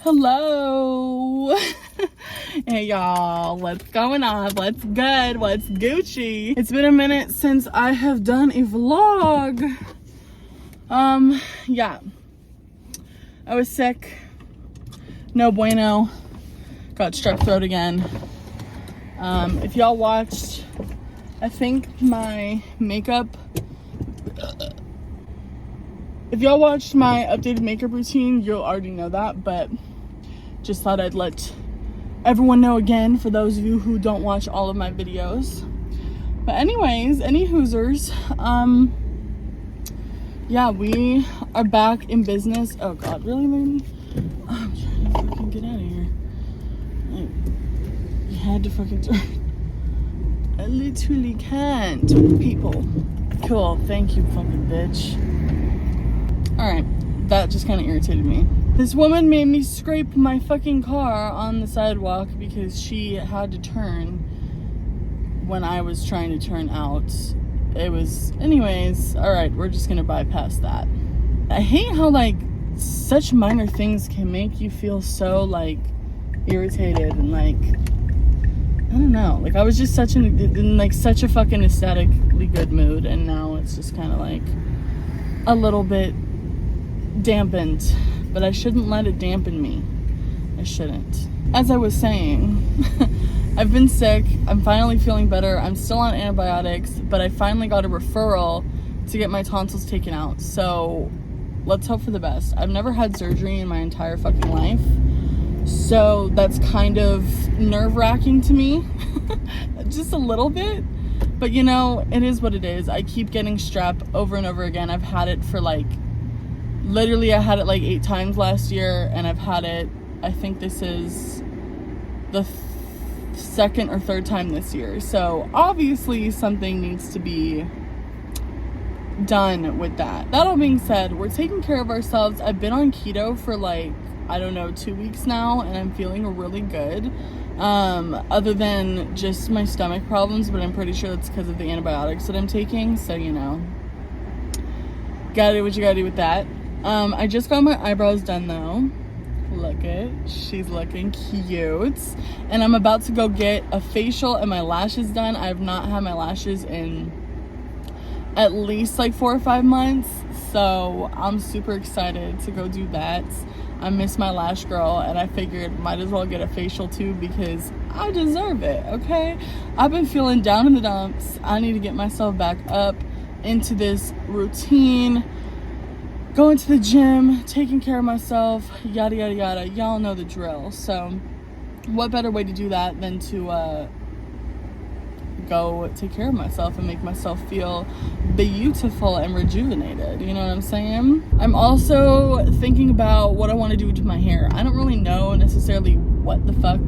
Hello. Hey y'all, what's going on? What's good? What's Gucci? It's been a minute since I have done a vlog. Yeah, I was sick, no bueno, got strep throat again. If y'all watched, I think my makeup, if y'all watched my updated makeup routine, you'll already know that, but just thought I'd let everyone know again for those of you who don't watch all of my videos. But anyways, any hoosers, yeah, we are back in business. Oh God, really, baby? I'm trying to fucking get out of here. You had to fucking turn. I literally can't with people. Cool, thank you, fucking bitch. Alright, that just kind of irritated me. This woman made me scrape my fucking car on the sidewalk because she had to turn when I was trying to turn out. It was, anyways, alright, we're just gonna bypass that. I hate how, like, such minor things can make you feel so, like, irritated and, like, I don't know. Like, I was just in such a fucking ecstatically good mood, and now it's just kind of, like, a little bit dampened. But I shouldn't let it dampen me. I shouldn't. As I was saying, I've been sick. I'm finally feeling better. I'm still on antibiotics, but I finally got a referral to get my tonsils taken out. So let's hope for the best. I've never had surgery in my entire fucking life. So that's kind of nerve-wracking to me. Just a little bit. But you know, it is what it is. I keep getting strep over and over again. I've had it for like, literally I had it like 8 times last year, and I've had it, I think this is the second or third time this year. So obviously something needs to be done with that. That all being said, we're taking care of ourselves. I've been on keto for like, I don't know, 2 weeks now, and I'm feeling really good. Other than just my stomach problems, but I'm pretty sure that's because of the antibiotics that I'm taking. So, you know, gotta do what you gotta do with that. I just got my eyebrows done though. Look it, she's looking cute. And I'm about to go get a facial and my lashes done. I have not had my lashes in at least like 4 or 5 months. So I'm super excited to go do that. I miss my lash girl, and I figured might as well get a facial too because I deserve it, okay? I've been feeling down in the dumps. I need to get myself back up into this routine. Going to the gym, taking care of myself, yada, yada, yada. Y'all know the drill. So what better way to do that than to go take care of myself and make myself feel beautiful and rejuvenated. You know what I'm saying? I'm also thinking about what I want to do to my hair. I don't really know necessarily what the fuck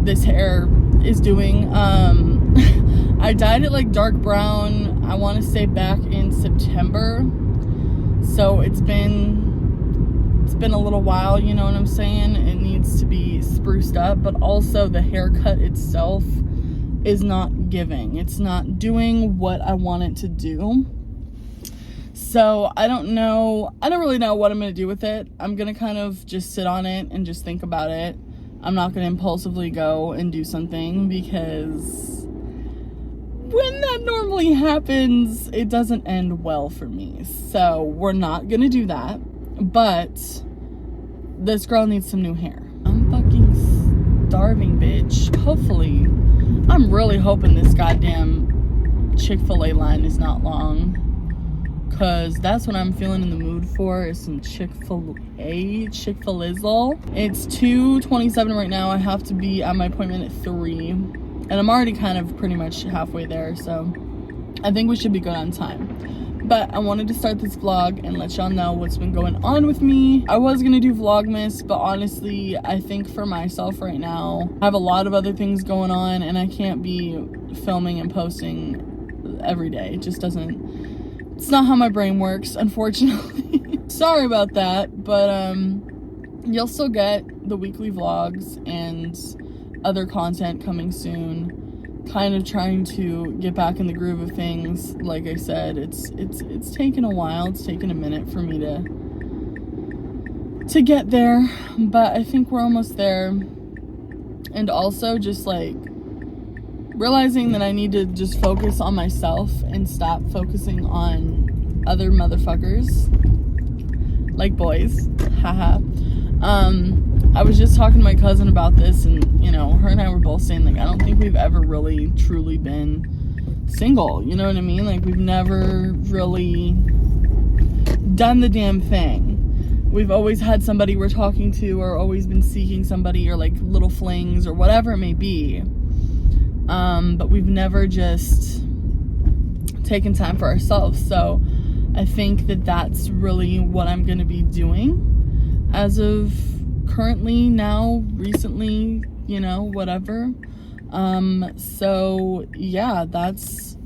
this hair is doing. I dyed it like dark brown, I want to say back in September. So it's been a little while, you know what I'm saying? It needs to be spruced up, but also the haircut itself is not giving. It's not doing what I want it to do. So I don't really know what I'm going to do with it. I'm going to kind of just sit on it and just think about it. I'm not going to impulsively go and do something because when that normally happens, it doesn't end well for me. So we're not gonna do that. But this girl needs some new hair. I'm fucking starving, bitch. Hopefully, I'm really hoping this goddamn Chick-fil-A line is not long, cause that's what I'm feeling in the mood for, is some Chick-fil-A, Chick-fil-Izzle. It's 2:27 right now. I have to be at my appointment at 3. And I'm already kind of pretty much halfway there, so I think we should be good on time. But I wanted to start this vlog and let y'all know what's been going on with me. I was gonna do Vlogmas, but honestly, I think for myself right now, I have a lot of other things going on, and I can't be filming and posting every day. It just doesn't, it's not how my brain works, unfortunately. Sorry about that, but you'll still get the weekly vlogs and other content coming soon. Kind of trying to get back in the groove of things. Like I said, it's taken a while. It's taken a minute for me to to get there, but I think we're almost there. And also just like realizing that I need to just focus on myself and stop focusing on other motherfuckers, like boys. Haha. I was just talking to my cousin about this, and, you know, her and I were both saying, like, I don't think we've ever really truly been single, you know what I mean? Like, we've never really done the damn thing. We've always had somebody we're talking to, or always been seeking somebody, or, like, little flings, or whatever it may be. But we've never just taken time for ourselves, so I think that that's really what I'm going to be doing as of currently, now, recently, you know, whatever. So yeah, that's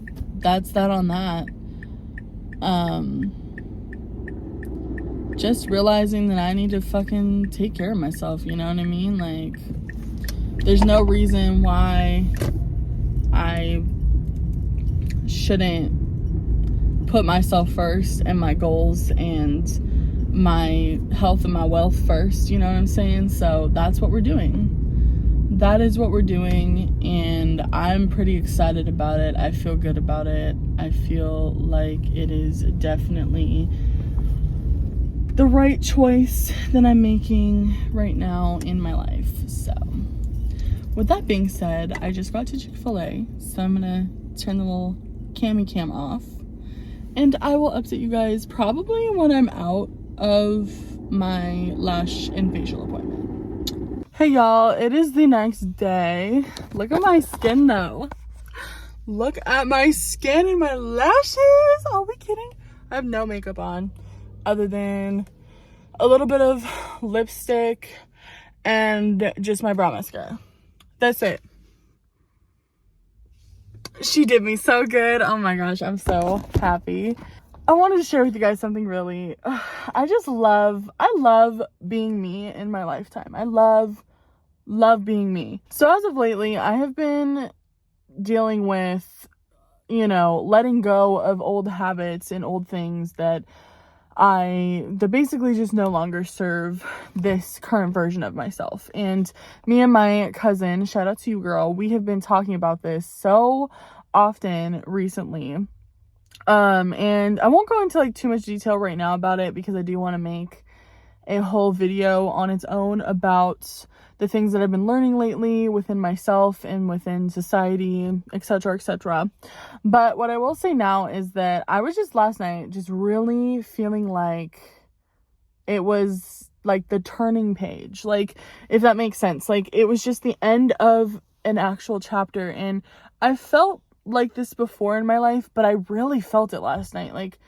that on that. Just realizing that I need to fucking take care of myself, you know what I mean? Like, there's no reason why I shouldn't put myself first and my goals and my health and my wealth first, you know what I'm saying? So that's what we're doing. That is what we're doing, and I'm pretty excited about it. I feel good about it. I feel like it is definitely the right choice that I'm making right now in my life. So with that being said, I just got to Chick-fil-A, so I'm gonna turn the little cami cam off, and I will update you guys probably when I'm out of my lash and facial appointment. Hey y'all, it is the next day. Look at my skin though. Look at my skin and my lashes. Are we kidding? I have no makeup on other than a little bit of lipstick and just my brow mascara. That's it. She did me so good. Oh my gosh, I'm so happy. I wanted to share with you guys something really, I love being me in my lifetime. I love being me. So as of lately, I have been dealing with, you know, letting go of old habits and old things that basically just no longer serve this current version of myself. And me and my cousin, shout out to you, girl, we have been talking about this so often recently. And I won't go into like too much detail right now about it, because I do want to make a whole video on its own about the things that I've been learning lately within myself and within society, etc., etc. But what I will say now is that I was just last night just really feeling like it was like the turning page, like, if that makes sense. Like, it was just the end of an actual chapter, and I felt like this before in my life, but I really felt it last night. Like,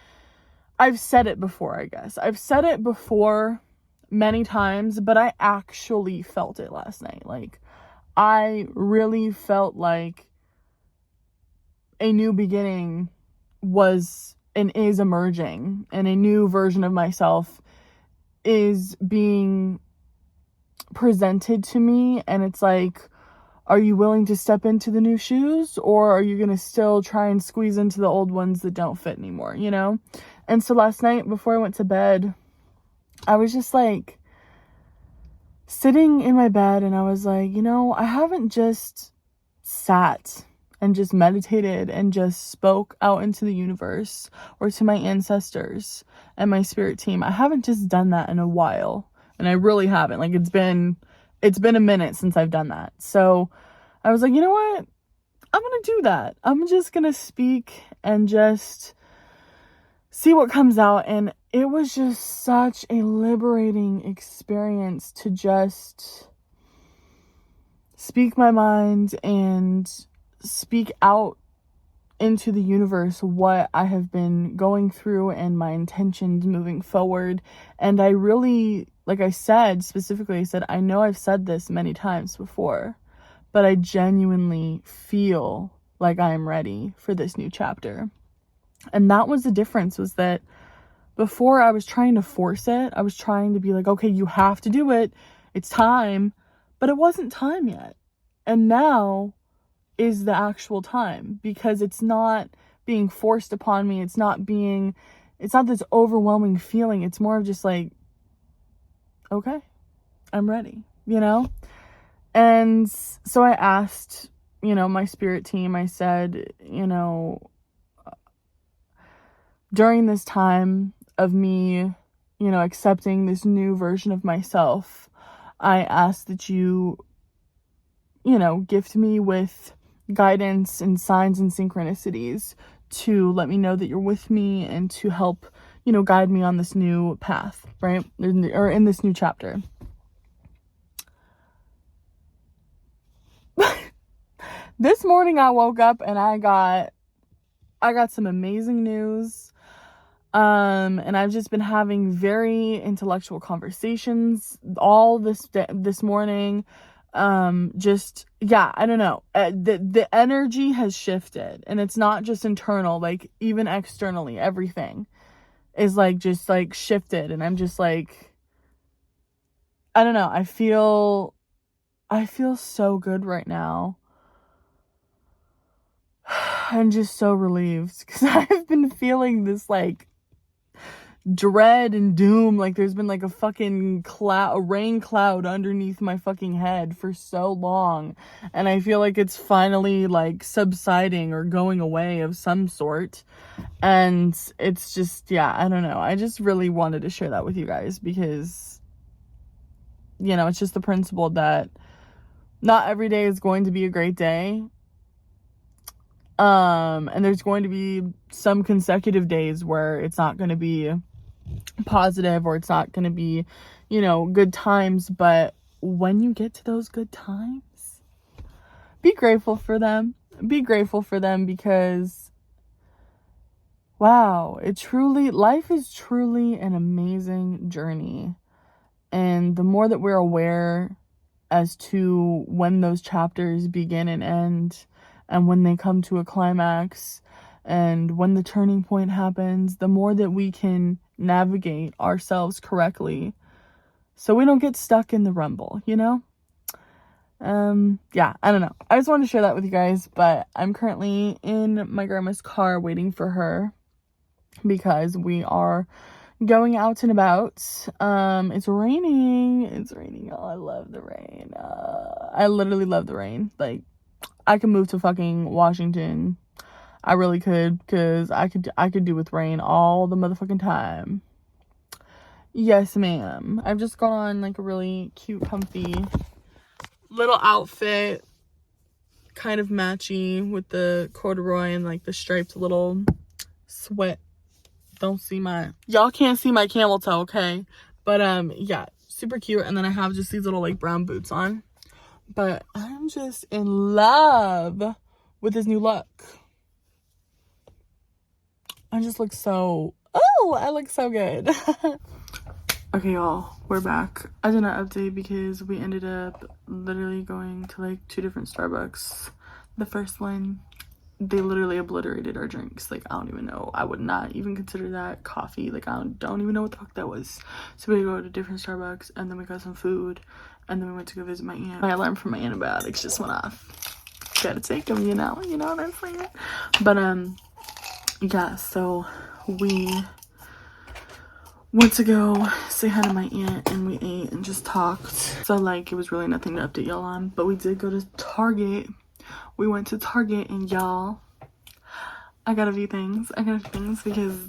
I've said it before, I guess. I've said it before many times, but I actually felt it last night. Like, I really felt like a new beginning was and is emerging, and a new version of myself is being presented to me. And it's like, are you willing to step into the new shoes, or are you going to still try and squeeze into the old ones that don't fit anymore, you know? And so last night before I went to bed, I was just like sitting in my bed, and I was like, you know, I haven't just sat and just meditated and just spoke out into the universe or to my ancestors and my spirit team. I haven't just done that in a while, and I really haven't. Like, it's been a minute since I've done that. So I was like, you know what? I'm going to do that. I'm just going to speak and just see what comes out. And it was just such a liberating experience to just speak my mind and speak out into the universe what I have been going through and my intentions moving forward. And I really, like I said, specifically, I said, I know I've said this many times before, but I genuinely feel like I am ready for this new chapter. And that was the difference, was that before I was trying to force it. I was trying to be like, okay, you have to do it. It's time. But it wasn't time yet. And now is the actual time, because it's not being forced upon me. It's not this overwhelming feeling. It's more of just like, okay, I'm ready, you know? And so I asked, you know, my spirit team, I said, you know, during this time of me, you know, accepting this new version of myself, I ask that you know, gift me with guidance and signs and synchronicities to let me know that you're with me and to help, you know, guide me on this new path, right? Or in this new chapter. This morning I woke up and I got some amazing news. And I've just been having very intellectual conversations all this morning. Just, yeah, I don't know. The energy has shifted, and it's not just internal, like even externally, everything is like just like shifted, and I'm just like, I don't know. I feel so good right now. I'm just so relieved because I've been feeling this like dread and doom, like there's been like a fucking a rain cloud underneath my fucking head for so long, and I feel like it's finally like subsiding or going away of some sort. And it's just, yeah, I don't know, I just really wanted to share that with you guys because, you know, it's just the principle that not every day is going to be a great day. And there's going to be some consecutive days where it's not going to be positive or it's not going to be, you know, good times. But when you get to those good times, be grateful for them. Be grateful for them because, wow, life is truly an amazing journey. And the more that we're aware as to when those chapters begin and end, and when they come to a climax, and when the turning point happens, the more that we can navigate ourselves correctly so we don't get stuck in the rumble, you know? Yeah, I don't know. I just wanted to share that with you guys, but I'm currently in my grandma's car waiting for her because we are going out and about. It's raining. Oh, I love the rain. I literally love the rain. Like, I could move to fucking Washington. I really could, because I could do with rain all the motherfucking time. Yes, ma'am. I've just got on like a really cute, comfy little outfit, kind of matchy with the corduroy and like the striped little sweat. Y'all can't see my camel toe, okay? But yeah, super cute. And then I have just these little like brown boots on. But I'm just in love with this new look. I just look so, I look so good. Okay, y'all, we're back. I did not update because we ended up literally going to like 2 different Starbucks. The first one, they literally obliterated our drinks. Like, I don't even know. I would not even consider that coffee. Like, I don't even know what the fuck that was. So we go to different Starbucks, and then we got some food, and then we went to go visit my aunt. My alarm for my antibiotics just went off. Gotta take them, you know what I'm saying? But yeah, so we went to go say hi to my aunt, and we ate and just talked. So like, it was really nothing to update y'all on, but we did go to Target. We went to Target, and y'all, I got a few things because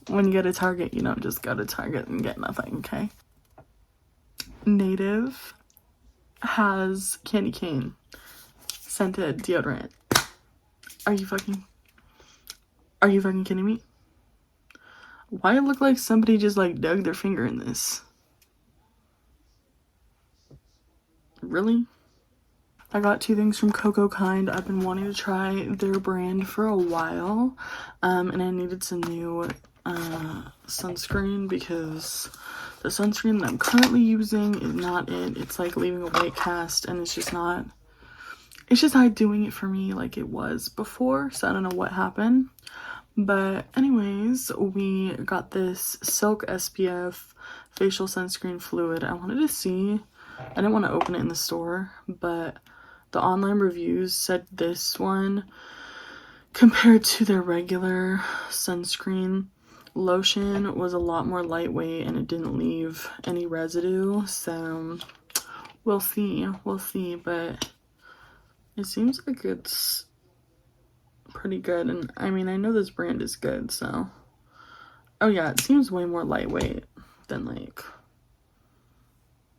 when you go to Target, you don't just go to Target and get nothing, okay? Native has candy cane scented deodorant. Are you fucking kidding me? Why it look like somebody just like dug their finger in this? Really? I got 2 things from Coco Kind. I've been wanting to try their brand for a while, and I needed some new sunscreen because the sunscreen that I'm currently using is not it. It's like leaving a white cast, and it's just not doing it for me like it was before, so I don't know what happened. But anyways, we got this Silk SPF facial sunscreen fluid. I wanted to see, I didn't want to open it in the store, but the online reviews said this one, compared to their regular sunscreen, lotion was a lot more lightweight and it didn't leave any residue, so we'll see, but it seems like it's pretty good. And I mean, I know this brand is good, so oh yeah, it seems way more lightweight than like,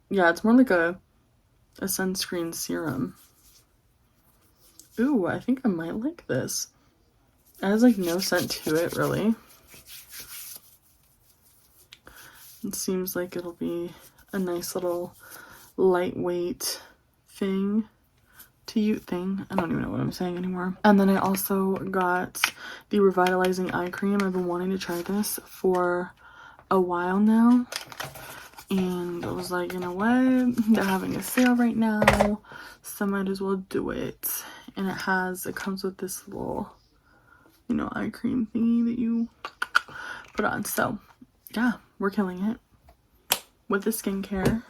yeah, it's more like a sunscreen serum. Ooh, I think I might like this. It has like no scent to it really. It seems like it'll be a nice little lightweight thing. I don't even know what I'm saying anymore. And then I also got the revitalizing eye cream. I've been wanting to try this for a while now, and I was like, you know what, they're having a sale right now, so I might as well do it. And it comes with this little, you know, eye cream thingy that you put on. So yeah, we're killing it with the skincare.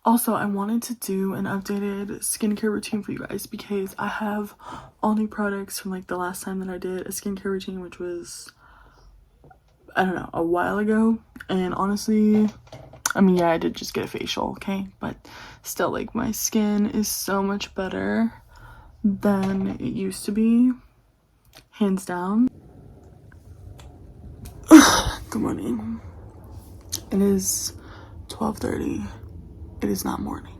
Also, I wanted to do an updated skincare routine for you guys because I have all new products from like the last time that I did a skincare routine, which was, I don't know, a while ago. And honestly, I mean, yeah, I did just get a facial, okay? But still, like, my skin is so much better than it used to be, hands down. Good morning. It is 12:30. It is not morning,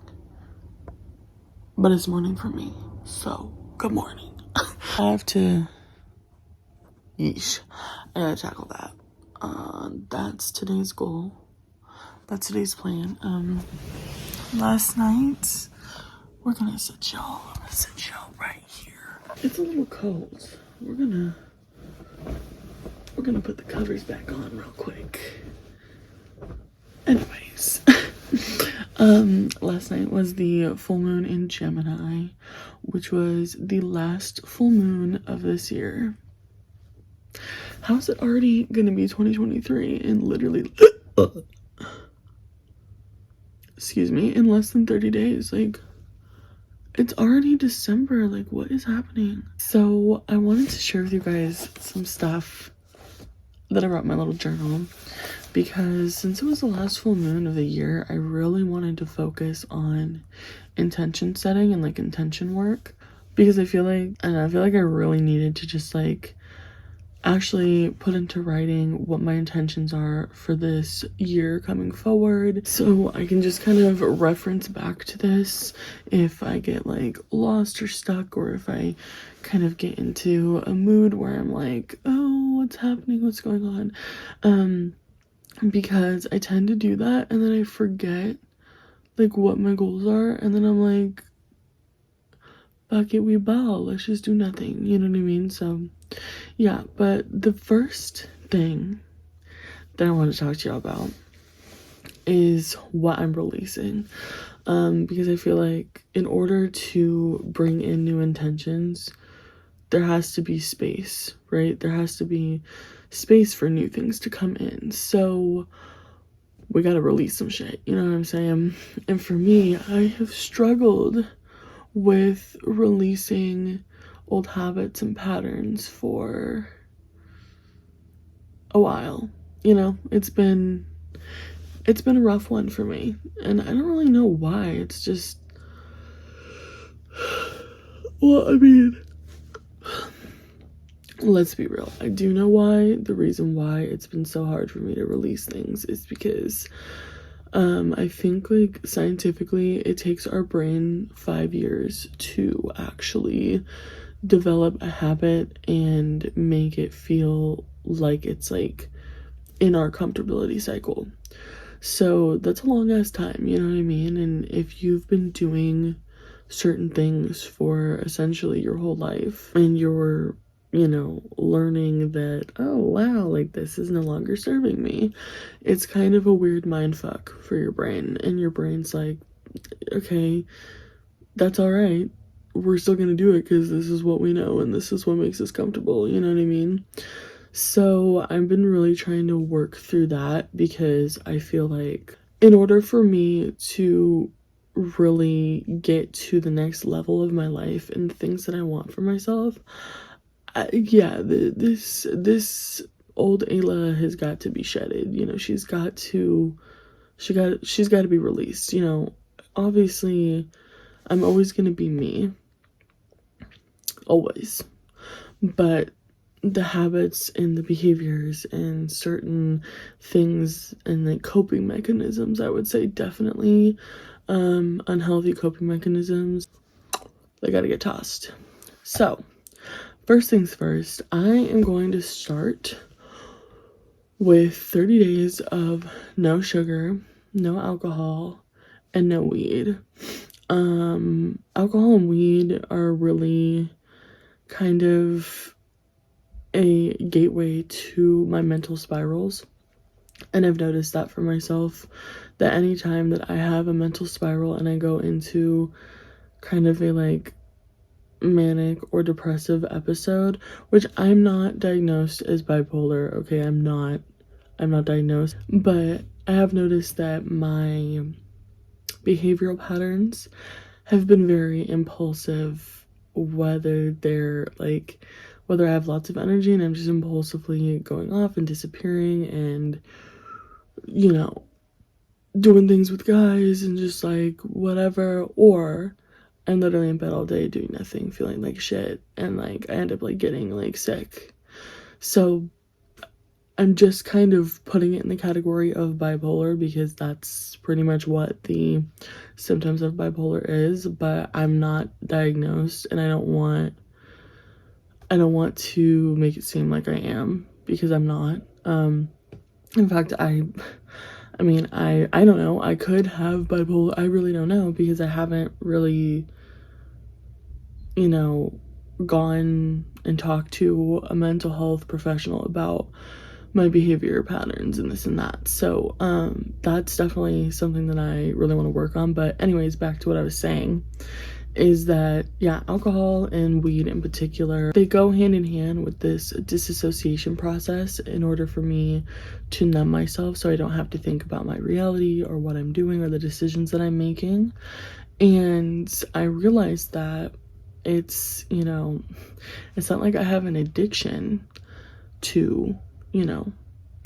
but it's morning for me, so good morning. I have to, yeesh, I gotta tackle that. That's today's goal. That's today's plan. Last night, I'm gonna sit y'all right here. It's a little cold. We're gonna put the covers back on real quick. Anyways, last night was the full moon in Gemini, which was the last full moon of this year. How's it already gonna be 2023 and literally excuse me, in less than 30 days? Like, it's already December. Like, what is happening? So I wanted to share with you guys some stuff that I wrote in my little journal, because since it was the last full moon of the year, I really wanted to focus on intention setting and like intention work, because I feel like I really needed to just like actually put into writing what my intentions are for this year coming forward, so I can just kind of reference back to this if I get like lost or stuck, or if I kind of get into a mood where I'm like, oh, what's happening, what's going on, because I tend to do that and then I forget like what my goals are, and then I'm like, fuck it, we bow, let's just do nothing, you know what I mean? So yeah, but the first thing that I want to talk to y'all about is what I'm releasing, because I feel like in order to bring in new intentions, there has to be space, right? There has to be space for new things to come in. So we gotta release some shit, you know what I'm saying? And for me, I have struggled with releasing old habits and patterns for a while. You know, it's been a rough one for me, and I don't really know why. It's just, well, I mean, let's be real, I do know why. The reason why it's been so hard for me to release things is because I think like scientifically it takes our brain 5 years to actually develop a habit and make it feel like it's like in our comfortability cycle. So that's a long ass time, you know what I mean? And if you've been doing certain things for essentially your whole life, and you're, you know, learning that, oh wow, like this is no longer serving me, it's kind of a weird mind fuck for your brain. And your brain's like, okay, that's all right, we're still gonna do it because this is what we know and this is what makes us comfortable, you know what I mean? So I've been really trying to work through that, because I feel like in order for me to really get to the next level of my life and the things that I want for myself, this old Ayla has got to be shedded. You know, she's got to be released. You know, obviously I'm always going to be me, always, but the habits and the behaviors and certain things and like coping mechanisms, I would say definitely unhealthy coping mechanisms, they got to get tossed. So first things first, I am going to start with 30 days of no sugar, no alcohol, and no weed. Alcohol and weed are really kind of a gateway to my mental spirals. And I've noticed that for myself, that anytime that I have a mental spiral and I go into kind of a like manic or depressive episode, which I'm not diagnosed as bipolar, okay, I'm not diagnosed, but I have noticed that my behavioral patterns have been very impulsive, whether I have lots of energy and I'm just impulsively going off and disappearing and, you know, doing things with guys and just like whatever, or I'm literally in bed all day doing nothing, feeling like shit, and like I end up like getting like sick. So I'm just kind of putting it in the category of bipolar because that's pretty much what the symptoms of bipolar is, but I'm not diagnosed and I don't want to make it seem like I am, because I'm not. In fact, I mean, I don't know. I could have bipolar. I really don't know, because I haven't really, you know, gone and talked to a mental health professional about my behavior patterns and this and that. So, that's definitely something that I really want to work on. But anyways, back to what I was saying, is that, yeah, alcohol and weed in particular, they go hand in hand with this disassociation process in order for me to numb myself so I don't have to think about my reality or what I'm doing or the decisions that I'm making. And I realized that it's, you know, it's not like I have an addiction to, you know,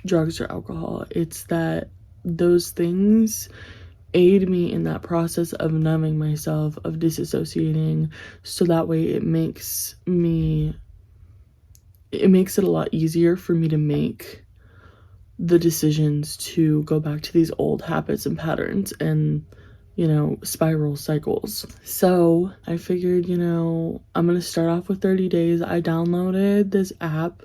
drugs or alcohol. It's that those things aid me in that process of numbing myself, of disassociating, so that way it makes it a lot easier for me to make the decisions to go back to these old habits and patterns and, you know, spiral cycles. So I figured, you know, I'm gonna start off with 30 days. I downloaded this app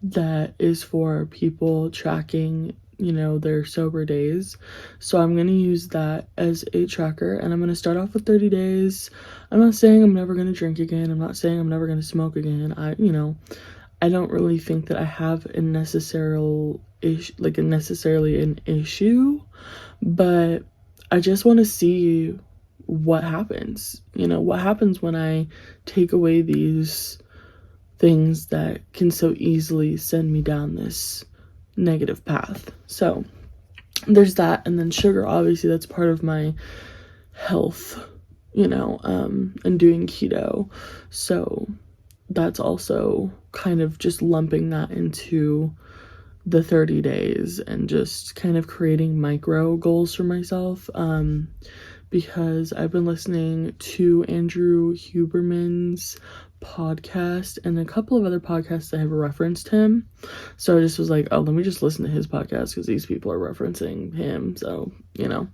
that is for people tracking, you know, their sober days. So I'm gonna use that as a tracker, and I'm gonna start off with 30 days. I'm not saying I'm never gonna drink again. I'm not saying I'm never gonna smoke again. I don't really think that I have a necessarily an issue, but I just want to see what happens. You know, what happens when I take away these things that can so easily send me down this negative path. So there's that. And then sugar, obviously that's part of my health, you know, and doing keto. So that's also kind of just lumping that into the 30 days and just kind of creating micro goals for myself, because I've been listening to Andrew Huberman's podcast and a couple of other podcasts that have referenced him. So I just was like, oh, let me just listen to his podcast because these people are referencing him. So, you know,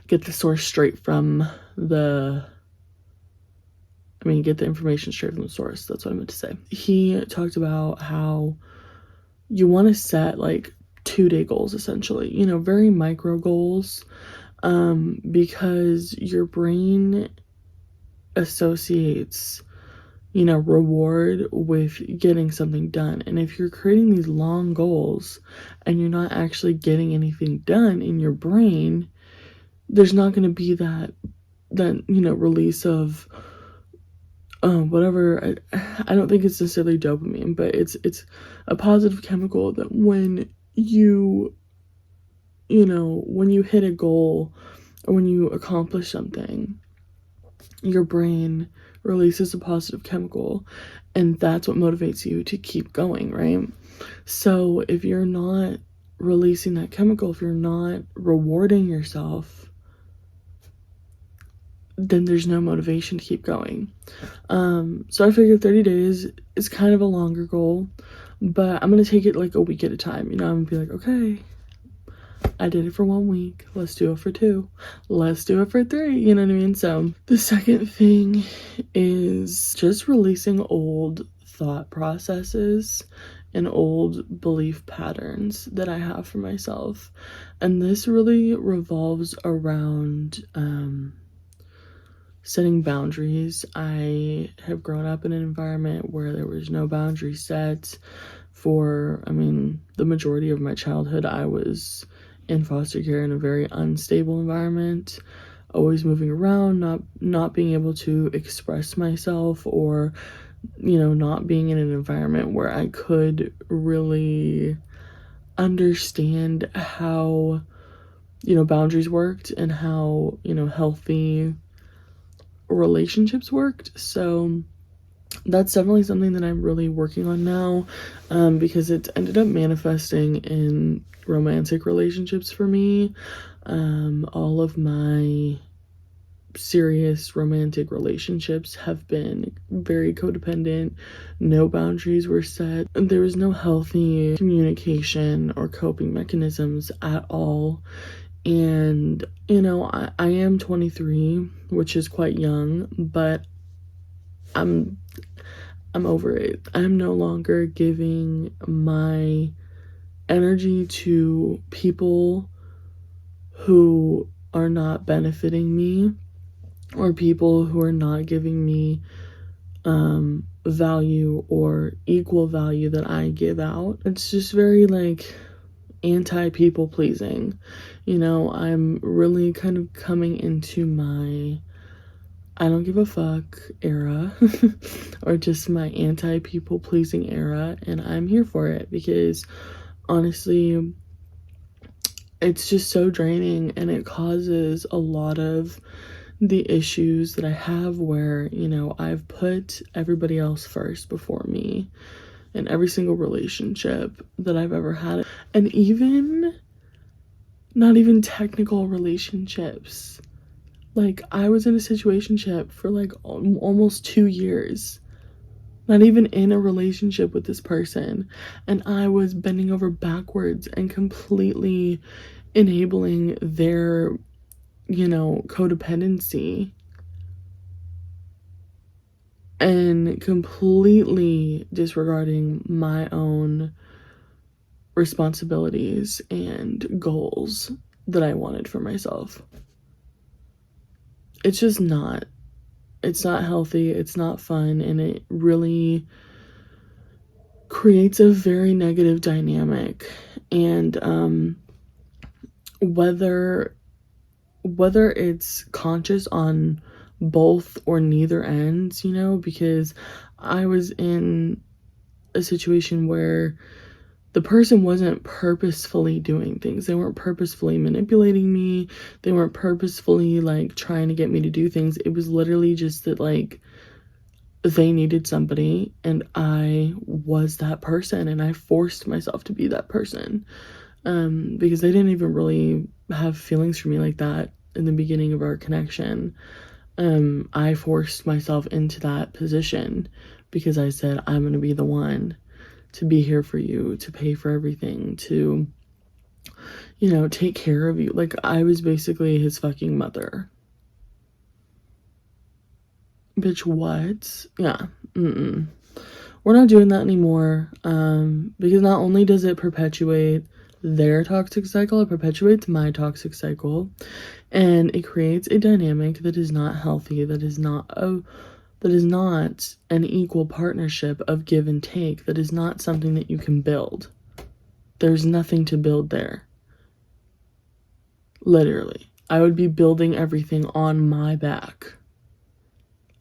get the source straight from get the information straight from the source. That's what I meant to say. He talked about how you want to set like 2-day goals, essentially, you know, very micro goals, because your brain associates, you know, reward with getting something done. And if you're creating these long goals and you're not actually getting anything done in your brain, there's not going to be that, you know, release of whatever. I don't think it's necessarily dopamine, but it's a positive chemical that when you know, when you hit a goal or when you accomplish something, your brain releases a positive chemical, and that's what motivates you to keep going, right? So if you're not releasing that chemical, if you're not rewarding yourself, then there's no motivation to keep going. So I figured 30 days is kind of a longer goal, but I'm gonna take it like a week at a time. You know, I'm gonna be like, okay, I did it for 1 week, let's do it for 2, let's do it for 3, you know what I mean? So the second thing is just releasing old thought processes and old belief patterns that I have for myself. And this really revolves around setting boundaries. I have grown up in an environment where there was no boundary set for, the majority of my childhood. I was in foster care in a very unstable environment, always moving around, not being able to express myself, or, you know, not being in an environment where I could really understand how, you know, boundaries worked and how, you know, healthy relationships worked. So that's definitely something that I'm really working on now, because it ended up manifesting in romantic relationships for me. All of my serious romantic relationships have been very codependent. No boundaries were set. There was no healthy communication or coping mechanisms at all. And, you know, I am 23, which is quite young, but I'm over it. I'm no longer giving my energy to people who are not benefiting me, or people who are not giving me value or equal value that I give out. It's just very like anti-people pleasing. You know, I'm really kind of coming into my I don't give a fuck era or just my anti-people pleasing era, and I'm here for it because honestly it's just so draining, and it causes a lot of the issues that I have where, you know, I've put everybody else first before me in every single relationship that I've ever had. And even not even technical relationships. Like, I was in a situationship for like almost 2 years, not even in a relationship with this person, and I was bending over backwards and completely enabling their, you know, codependency, and completely disregarding my own responsibilities and goals that I wanted for myself. It's just not healthy, it's not fun, and it really creates a very negative dynamic. And whether it's conscious on both or neither ends, you know, because I was in a situation where the person wasn't purposefully doing things. They weren't purposefully manipulating me. They weren't purposefully like trying to get me to do things. It was literally just that like they needed somebody and I was that person, and I forced myself to be that person. Because they didn't even really have feelings for me like that in the beginning of our connection. I forced myself into that position because I said, I'm going to be the one to be here for you, to pay for everything, to, you know, take care of you. Like, I was basically his fucking mother. Bitch, what? Yeah. We're not doing that anymore. Because not only does it perpetuate their toxic cycle, it perpetuates my toxic cycle, and it creates a dynamic that is not healthy, that is not an equal partnership of give and take, that is not something that you can build. There's nothing to build there. Literally. I would be building everything on my back.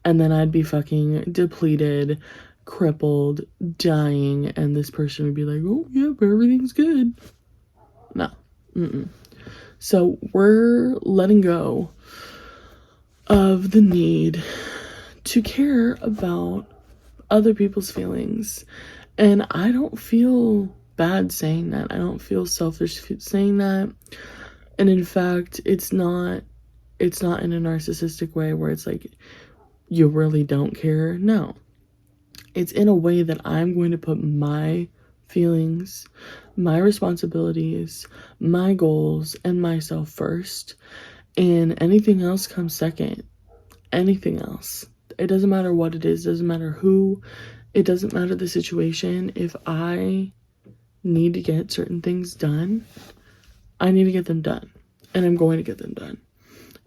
And then I'd be fucking depleted, crippled, dying, and this person would be like, oh, yeah, but everything's good. No. So we're letting go of the need to care about other people's feelings. And I don't feel bad saying that. I don't feel selfish saying that. And in fact, it's not in a narcissistic way where it's like you really don't care. No. It's in a way that I'm going to put my feelings, my responsibilities, my goals, and myself first. And anything else comes second. Anything else. It doesn't matter what it is. It doesn't matter who. It doesn't matter the situation. If I need to get certain things done, I need to get them done. And I'm going to get them done.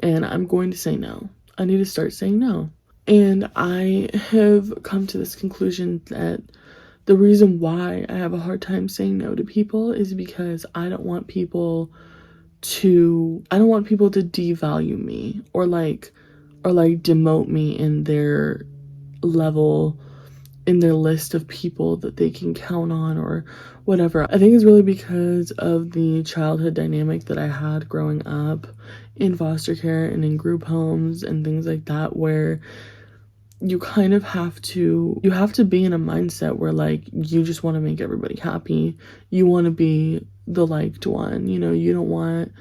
And I'm going to say no. I need to start saying no. And I have come to this conclusion that the reason why I have a hard time saying no to people is because I don't want people to devalue me or demote me in their level, in their list of people that they can count on or whatever. I think it's really because of the childhood dynamic that I had growing up in foster care and in group homes and things like that, where you kind of have to be in a mindset where like you just want to make everybody happy. You want to be the liked one, you know, you don't want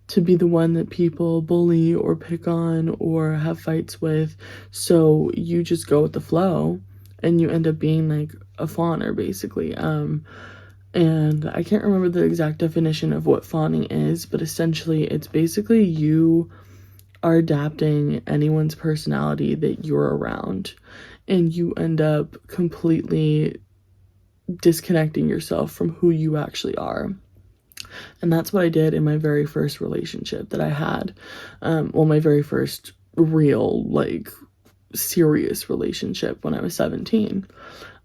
to be the one that people bully or pick on or have fights with. So you just go with the flow and you end up being like a fawner basically. And I can't remember the exact definition of what fawning is, but essentially it's basically you are adapting anyone's personality that you're around, and you end up completely disconnecting yourself from who you actually are. And that's what I did in my very first relationship that I had. My very first real, like, serious relationship when I was 17.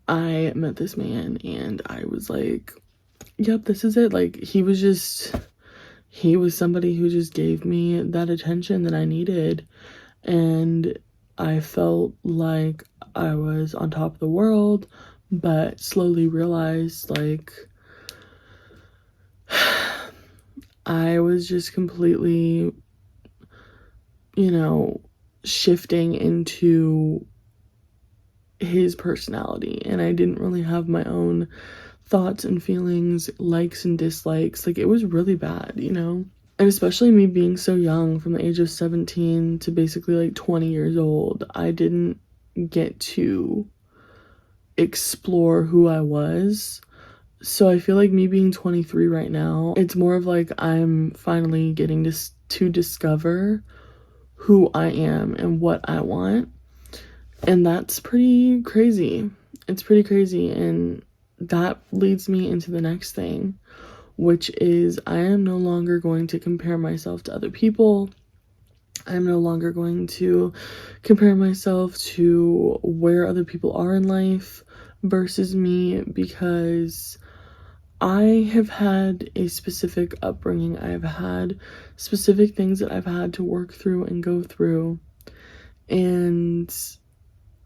I met this man and I was like, yep, this is it. Like, he was somebody who just gave me that attention that I needed. And I felt like I was on top of the world, but slowly realized like I was just completely, you know, shifting into his personality. And I didn't really have my own thoughts and feelings, likes and dislikes. Like, it was really bad, you know? And especially me being so young, from the age of 17 to basically like 20 years old, I didn't get to explore who I was. So I feel like me being 23 right now, it's more of like I'm finally getting to discover who I am and what I want. And that's pretty crazy. It's pretty crazy. And that leads me into the next thing, which is I am no longer going to compare myself to other people. I'm no longer going to compare myself to where other people are in life versus me, because I have had a specific upbringing. I have had specific things that I've had to work through and go through. And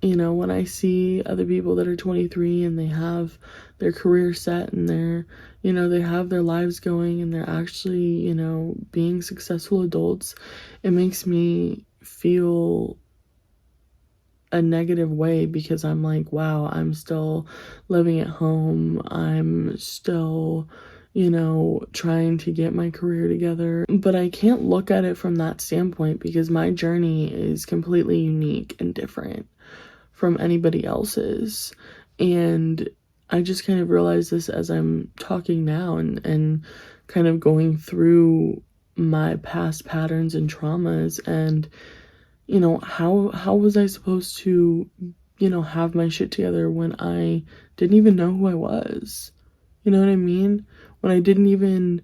you know, when I see other people that are 23 and they have their career set and they're, you know, they have their lives going and they're actually, you know, being successful adults, it makes me feel a negative way, because I'm like, wow, I'm still living at home. I'm still, you know, trying to get my career together. But I can't look at it from that standpoint, because my journey is completely unique and different from anybody else's. And I just kind of realized this as I'm talking now and kind of going through my past patterns and traumas. And you know, how was I supposed to, you know, have my shit together when I didn't even know who I was? You know what I mean? When I didn't even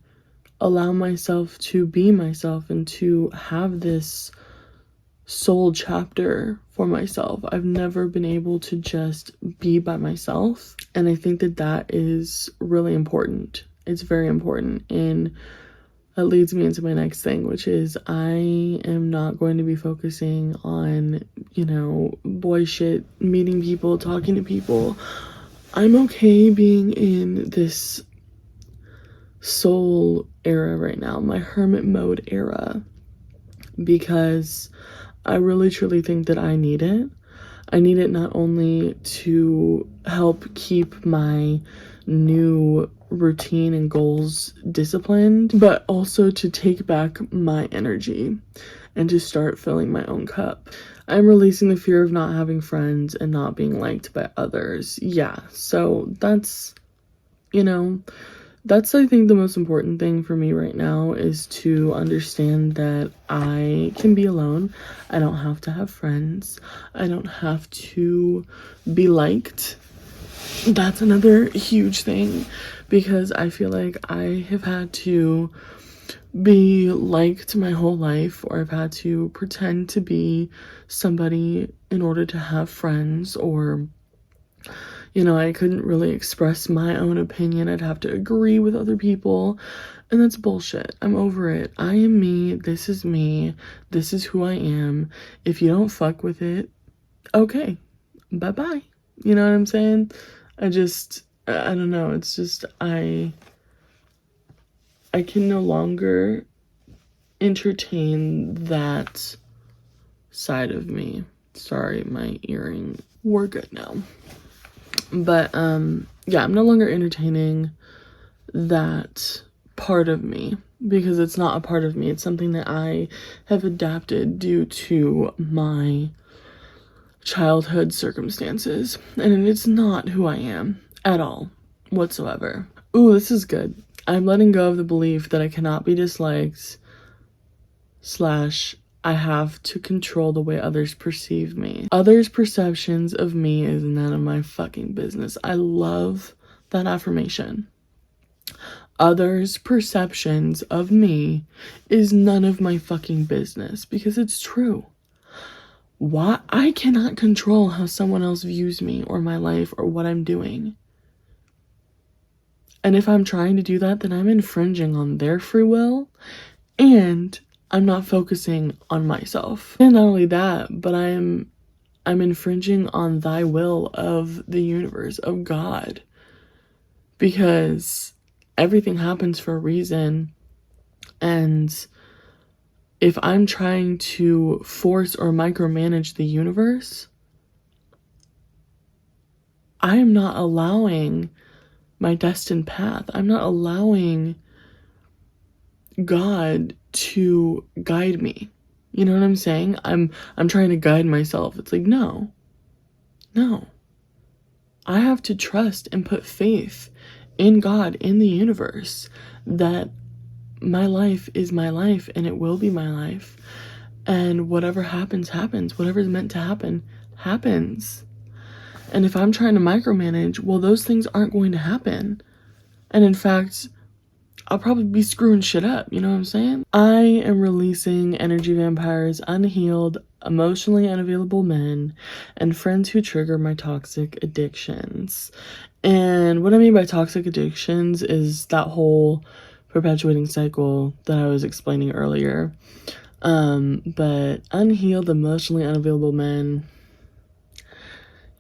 allow myself to be myself and to have this soul chapter for myself. I've never been able to just be by myself. And I think that that is really important. It's very important. And that leads me into my next thing, which is I am not going to be focusing on, you know, boy shit, meeting people, talking to people. I'm okay being in this soul era right now, my hermit mode era, because I really truly think that I need it. I need it not only to help keep my new routine and goals disciplined, but also to take back my energy and to start filling my own cup. I'm releasing the fear of not having friends and not being liked by others. Yeah, so that's, that's, I think, the most important thing for me right now is to understand that I can be alone. I don't have to have friends. I don't have to be liked. That's another huge thing, because I feel like I have had to be liked my whole life, or I've had to pretend to be somebody in order to have friends, or I couldn't really express my own opinion. I'd have to agree with other people, and that's bullshit. I'm over it. I am me. This is me. This is who I am. If you don't fuck with it, okay, bye-bye. You know what I'm saying? I don't know. It's just, I can no longer entertain that side of me. Sorry, my earring. We're good now. But, yeah, I'm no longer entertaining that part of me, because it's not a part of me. It's something that I have adapted due to my childhood circumstances, and it's not who I am at all whatsoever. Ooh, this is good. I'm letting go of the belief that I cannot be disliked / I have to control the way others perceive me. Others' perceptions of me is none of my fucking business. I love that affirmation. Others' perceptions of me is none of my fucking business, because it's true. Why? I cannot control how someone else views me or my life or what I'm doing. And if I'm trying to do that, then I'm infringing on their free will, and I'm not focusing on myself. And not only that, but I'm infringing on thy will of the universe, of God, because everything happens for a reason. And if I'm trying to force or micromanage the universe, I am not allowing my destined path. I'm not allowing God to guide me. You know what I'm saying? I'm trying to guide myself. It's like, no. I have to trust and put faith in God, in the universe, that my life is my life and it will be my life. And whatever happens, happens. Whatever's meant to happen, happens. And if I'm trying to micromanage, well, those things aren't going to happen. And in fact, I'll probably be screwing shit up, you know what I'm saying? I am releasing energy vampires, unhealed, emotionally unavailable men, and friends who trigger my toxic addictions. And what I mean by toxic addictions is that whole perpetuating cycle that I was explaining earlier. But unhealed, emotionally unavailable men,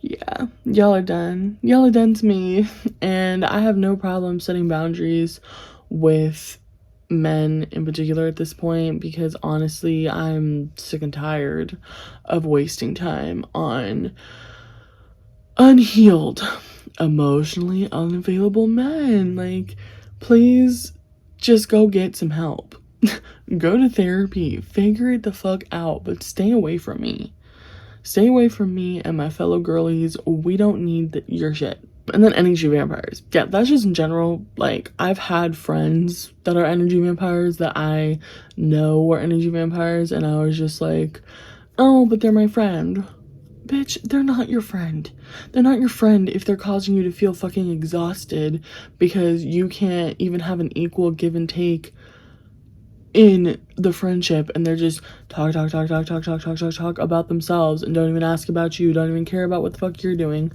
yeah, y'all are done. Y'all are done to me. And I have no problem setting boundaries with men in particular at this point, because honestly, I'm sick and tired of wasting time on unhealed, emotionally unavailable men. Like, please just go get some help. Go to therapy, figure it the fuck out, but stay away from me. Stay away from me and my fellow girlies. We don't need your shit. And then energy vampires. Yeah, that's just in general. Like, I've had friends that are energy vampires that I know were energy vampires, and I was just like, oh, but they're my friend. Bitch, they're not your friend. They're not your friend if they're causing you to feel fucking exhausted because you can't even have an equal give and take in the friendship, and they're just talk about themselves and don't even ask about you, don't even care about what the fuck you're doing.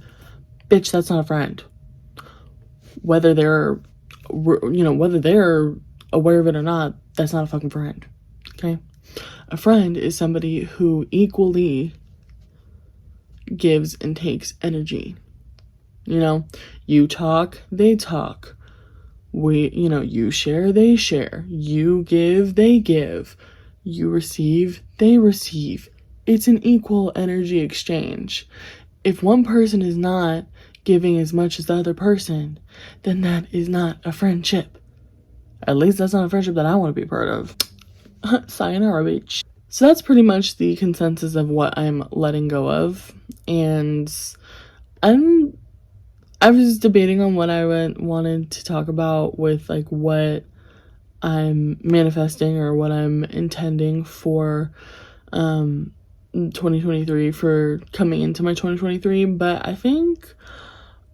Bitch, that's not a friend. Whether they're aware of it or not, that's not a fucking friend. Okay? A friend is somebody who equally gives and takes energy. You talk, they talk. You share, they share. You give, they give. You receive, they receive. it's an equal energy exchange. If one person is not giving as much as the other person, then that is not a friendship. At least that's not a friendship that I want to be part of. Sayonara, bitch. So that's pretty much the consensus of what I'm letting go of. And I was debating on what I wanted to talk about with like what I'm manifesting or what I'm intending for 2023, for coming into my 2023, but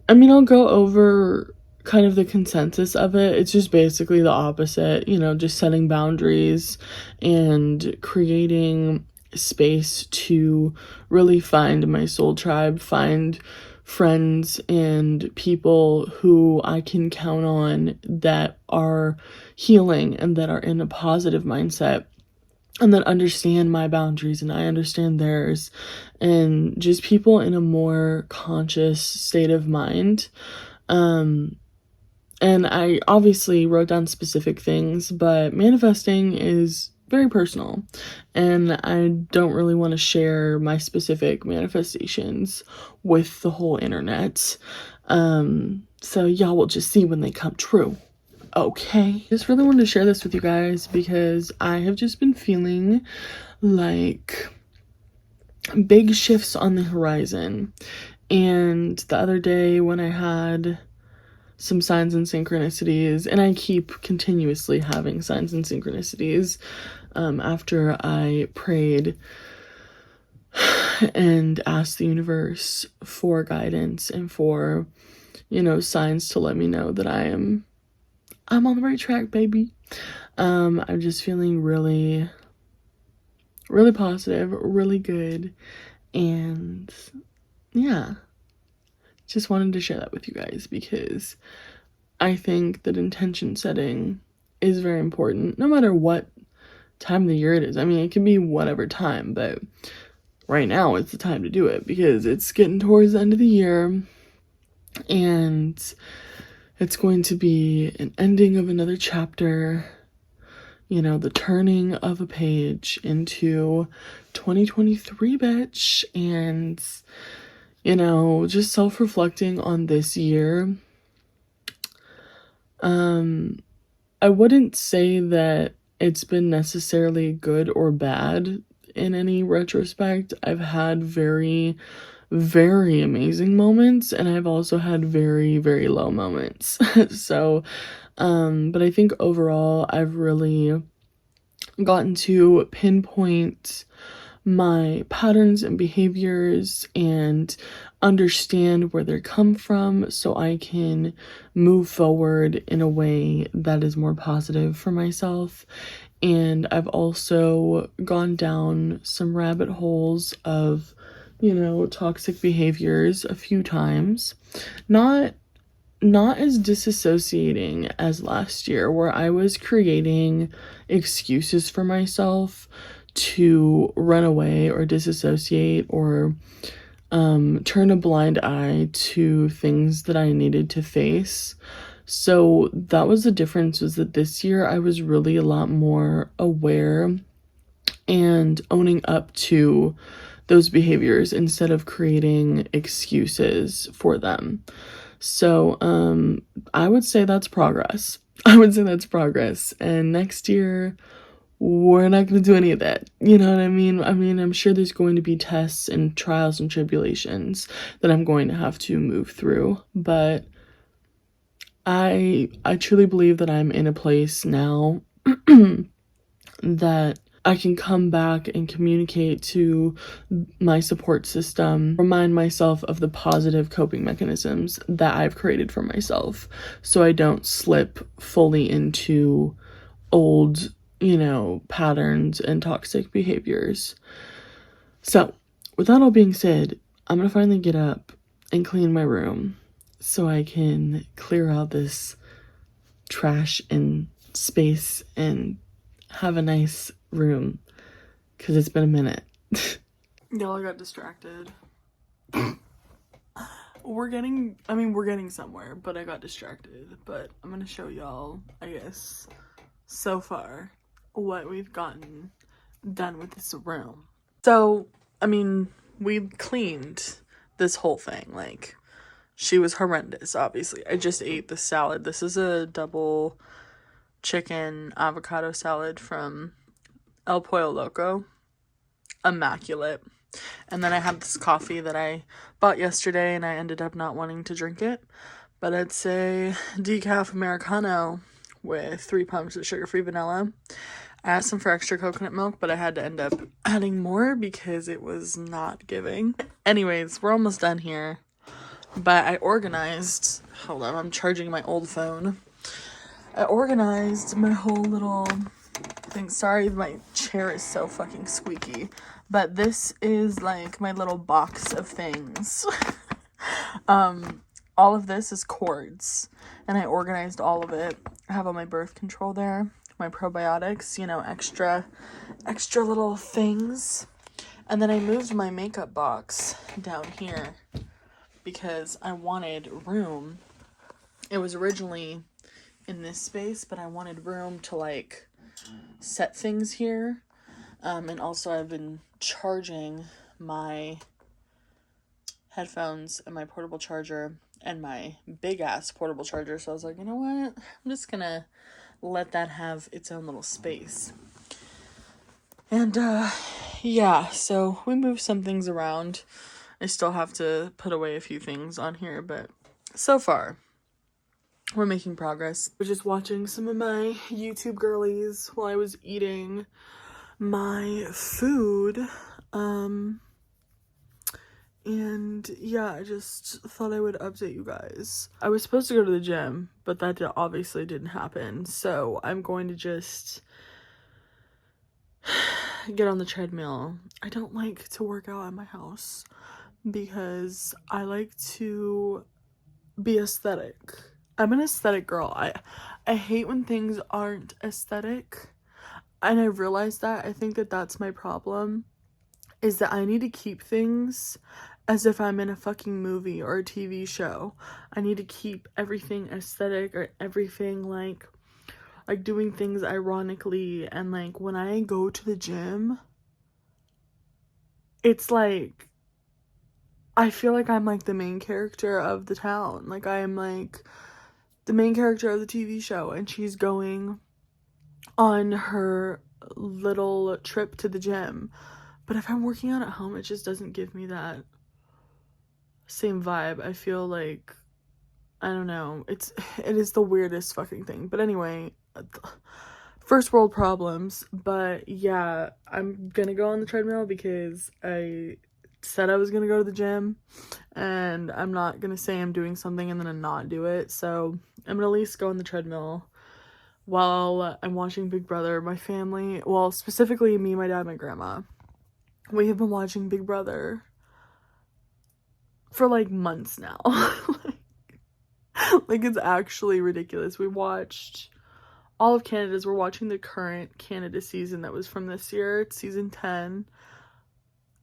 I'll go over kind of the consensus of it. It's just basically the opposite, just setting boundaries and creating space to really find my soul tribe, find friends and people who I can count on that are healing and that are in a positive mindset and that understand my boundaries and I understand theirs, and just people in a more conscious state of mind. And I obviously wrote down specific things, but manifesting is very personal, and I don't really want to share my specific manifestations with the whole internet. So y'all will just see when they come true. Okay. Just really wanted to share this with you guys because I have just been feeling like big shifts on the horizon. And the other day when I had some signs and synchronicities, and I keep continuously having signs and synchronicities, after I prayed and asked the universe for guidance and for, signs to let me know that I'm on the right track, baby. I'm just feeling really, really positive, really good, and yeah, just wanted to share that with you guys because I think that intention setting is very important, no matter what time of the year it is. I mean, it can be whatever time, but right now it's the time to do it because it's getting towards the end of the year and it's going to be an ending of another chapter, the turning of a page into 2023, bitch. And, just self-reflecting on this year. I wouldn't say that it's been necessarily good or bad in any retrospect. I've had very, very amazing moments, and I've also had very, very low moments. So, but I think overall I've really gotten to pinpoint my patterns and behaviors and understand where they come from so I can move forward in a way that is more positive for myself. And I've also gone down some rabbit holes of, toxic behaviors a few times. Not as disassociating as last year, where I was creating excuses for myself to run away or disassociate or turn a blind eye to things that I needed to face. So that was the difference, was that this year I was really a lot more aware and owning up to those behaviors instead of creating excuses for them. So I would say that's progress. And next year we're not going to do any of that. You know what I mean? I'm sure there's going to be tests and trials and tribulations that I'm going to have to move through, but I truly believe that I'm in a place now that I can come back and communicate to my support system, remind myself of the positive coping mechanisms that I've created for myself so I don't slip fully into old, patterns and toxic behaviors. So, with that all being said, I'm gonna finally get up and clean my room so I can clear out this trash and space and have a nice room, because it's been a minute. Y'all, I got distracted. We're getting somewhere, but I got distracted. But I'm gonna show y'all, I guess, so far what we've gotten done with this room. So I mean, we cleaned this whole thing. Like, she was horrendous, obviously. I just ate the salad. This is a double chicken avocado salad from El Pollo Loco. Immaculate. And then I had this coffee that I bought yesterday, and I ended up not wanting to drink it. But it's a decaf Americano with 3 pumps of sugar-free vanilla. I asked them for extra coconut milk, but I had to end up adding more because it was not giving. Anyways, we're almost done here. But I organized... Hold on, I'm charging my old phone. I organized my whole little thing. Sorry, my chair is so fucking squeaky. But this is, like, my little box of things. All of this is cords. And I organized all of it. I have all my birth control there. My probiotics, you know, extra little things. And then I moved my makeup box down here because I wanted room. It was originally in this space, but I wanted room to, like, set things here. And also I've been charging my headphones and my portable charger and my big ass portable charger. So I was like, you know what? I'm just gonna let that have its own little space. And yeah, so we moved some things around. I still have to put away a few things on here, but so far we're making progress. I was just watching some of my YouTube girlies while I was eating my food. And yeah, I just thought I would update you guys. I was supposed to go to the gym, but that obviously didn't happen. So I'm going to just get on the treadmill. I don't like to work out at my house because I like to be aesthetic. I'm an aesthetic girl. I hate when things aren't aesthetic. And I realize that. I think that that's my problem. Is that I need to keep things as if I'm in a fucking movie or a TV show. I need to keep everything aesthetic or everything like doing things ironically. And like when I go to the gym, it's like I feel like I'm like the main character of the town. Like I am like the main character of the TV show, and she's going on her little trip to the gym. But if I'm working out at home, it just doesn't give me that same vibe. I feel like, I don't know, it is the weirdest fucking thing. But anyway, first world problems. But yeah, I'm gonna go on the treadmill because I said I was gonna go to the gym, and I'm not gonna say I'm doing something and then not do it. So I'm gonna at least go on the treadmill while I'm watching Big Brother. My family, well, specifically me, my dad, my grandma, we have been watching Big Brother for like months now. Like it's actually ridiculous. We watched all of Canada's. We're watching the current Canada season that was from this year. It's season 10.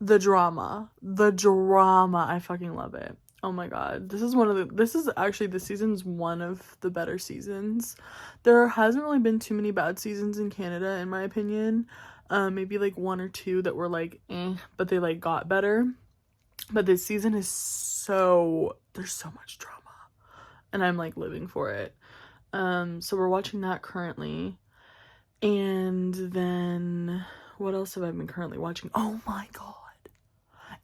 The drama. I fucking love it. Oh my god. This is actually, this season's one of the better seasons. There hasn't really been too many bad seasons in Canada, in my opinion. Maybe like 1 or 2 that were like but they like got better. But this season is there's so much drama, and I'm like living for it. So we're watching that currently. And then what else have I been currently watching? Oh my god,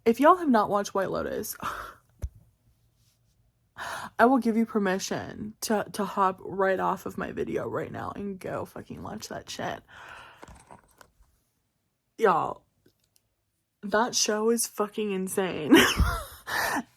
if y'all have not watched White Lotus, I will give you permission to hop right off of my video right now and go fucking watch that shit. Y'all, that show is fucking insane.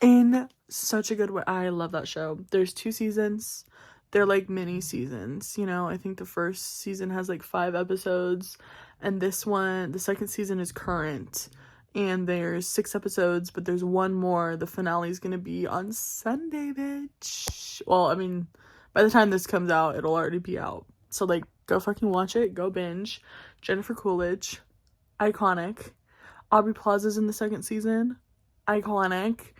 In such a good way. I love that show. There's 2 seasons. They're like mini seasons, you know. I think the first season has like 5 episodes, and this one, the second season, is current, and there's 6 episodes, but there's 1 more. The finale is gonna be on Sunday, bitch. Well, I mean, by the time this comes out, it'll already be out. So like, go fucking watch it. Go binge. Jennifer Coolidge, iconic. Aubrey Plaza's in the 2nd season, iconic.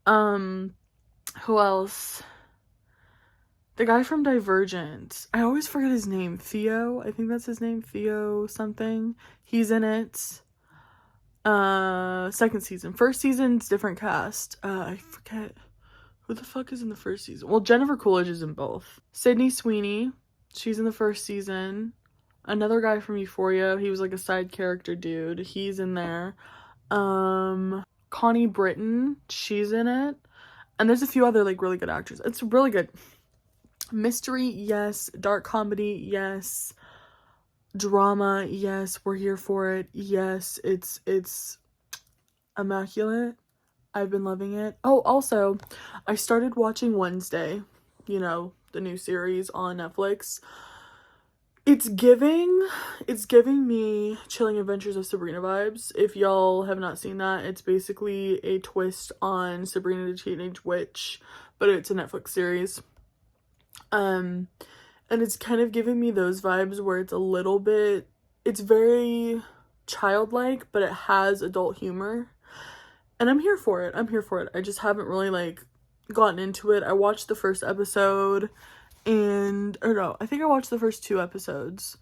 Who else? The guy from Divergent, I always forget his name. Theo, I think that's his name. Theo something. He's in it. Second season. First season's different cast. I forget who the fuck is in the first season. Well, Jennifer Coolidge is in both. Sydney Sweeney, she's in the first season. Another guy from Euphoria, he was like a side character dude, he's in there. Connie Britton, she's in it. And there's a few other like really good actors. It's really good. Mystery, yes. Dark comedy, yes. Drama, yes. We're here for it. Yes, it's immaculate. I've been loving it. Oh, also, I started watching Wednesday, you know, the new series on Netflix. It's giving me Chilling Adventures of Sabrina vibes. If y'all have not seen that, it's basically a twist on Sabrina the Teenage Witch, but it's a Netflix series. And it's kind of giving me those vibes where it's a little bit, it's very childlike, but it has adult humor. And I'm here for it. I just haven't really like gotten into it. I watched the first episode I think I watched the first 2 episodes.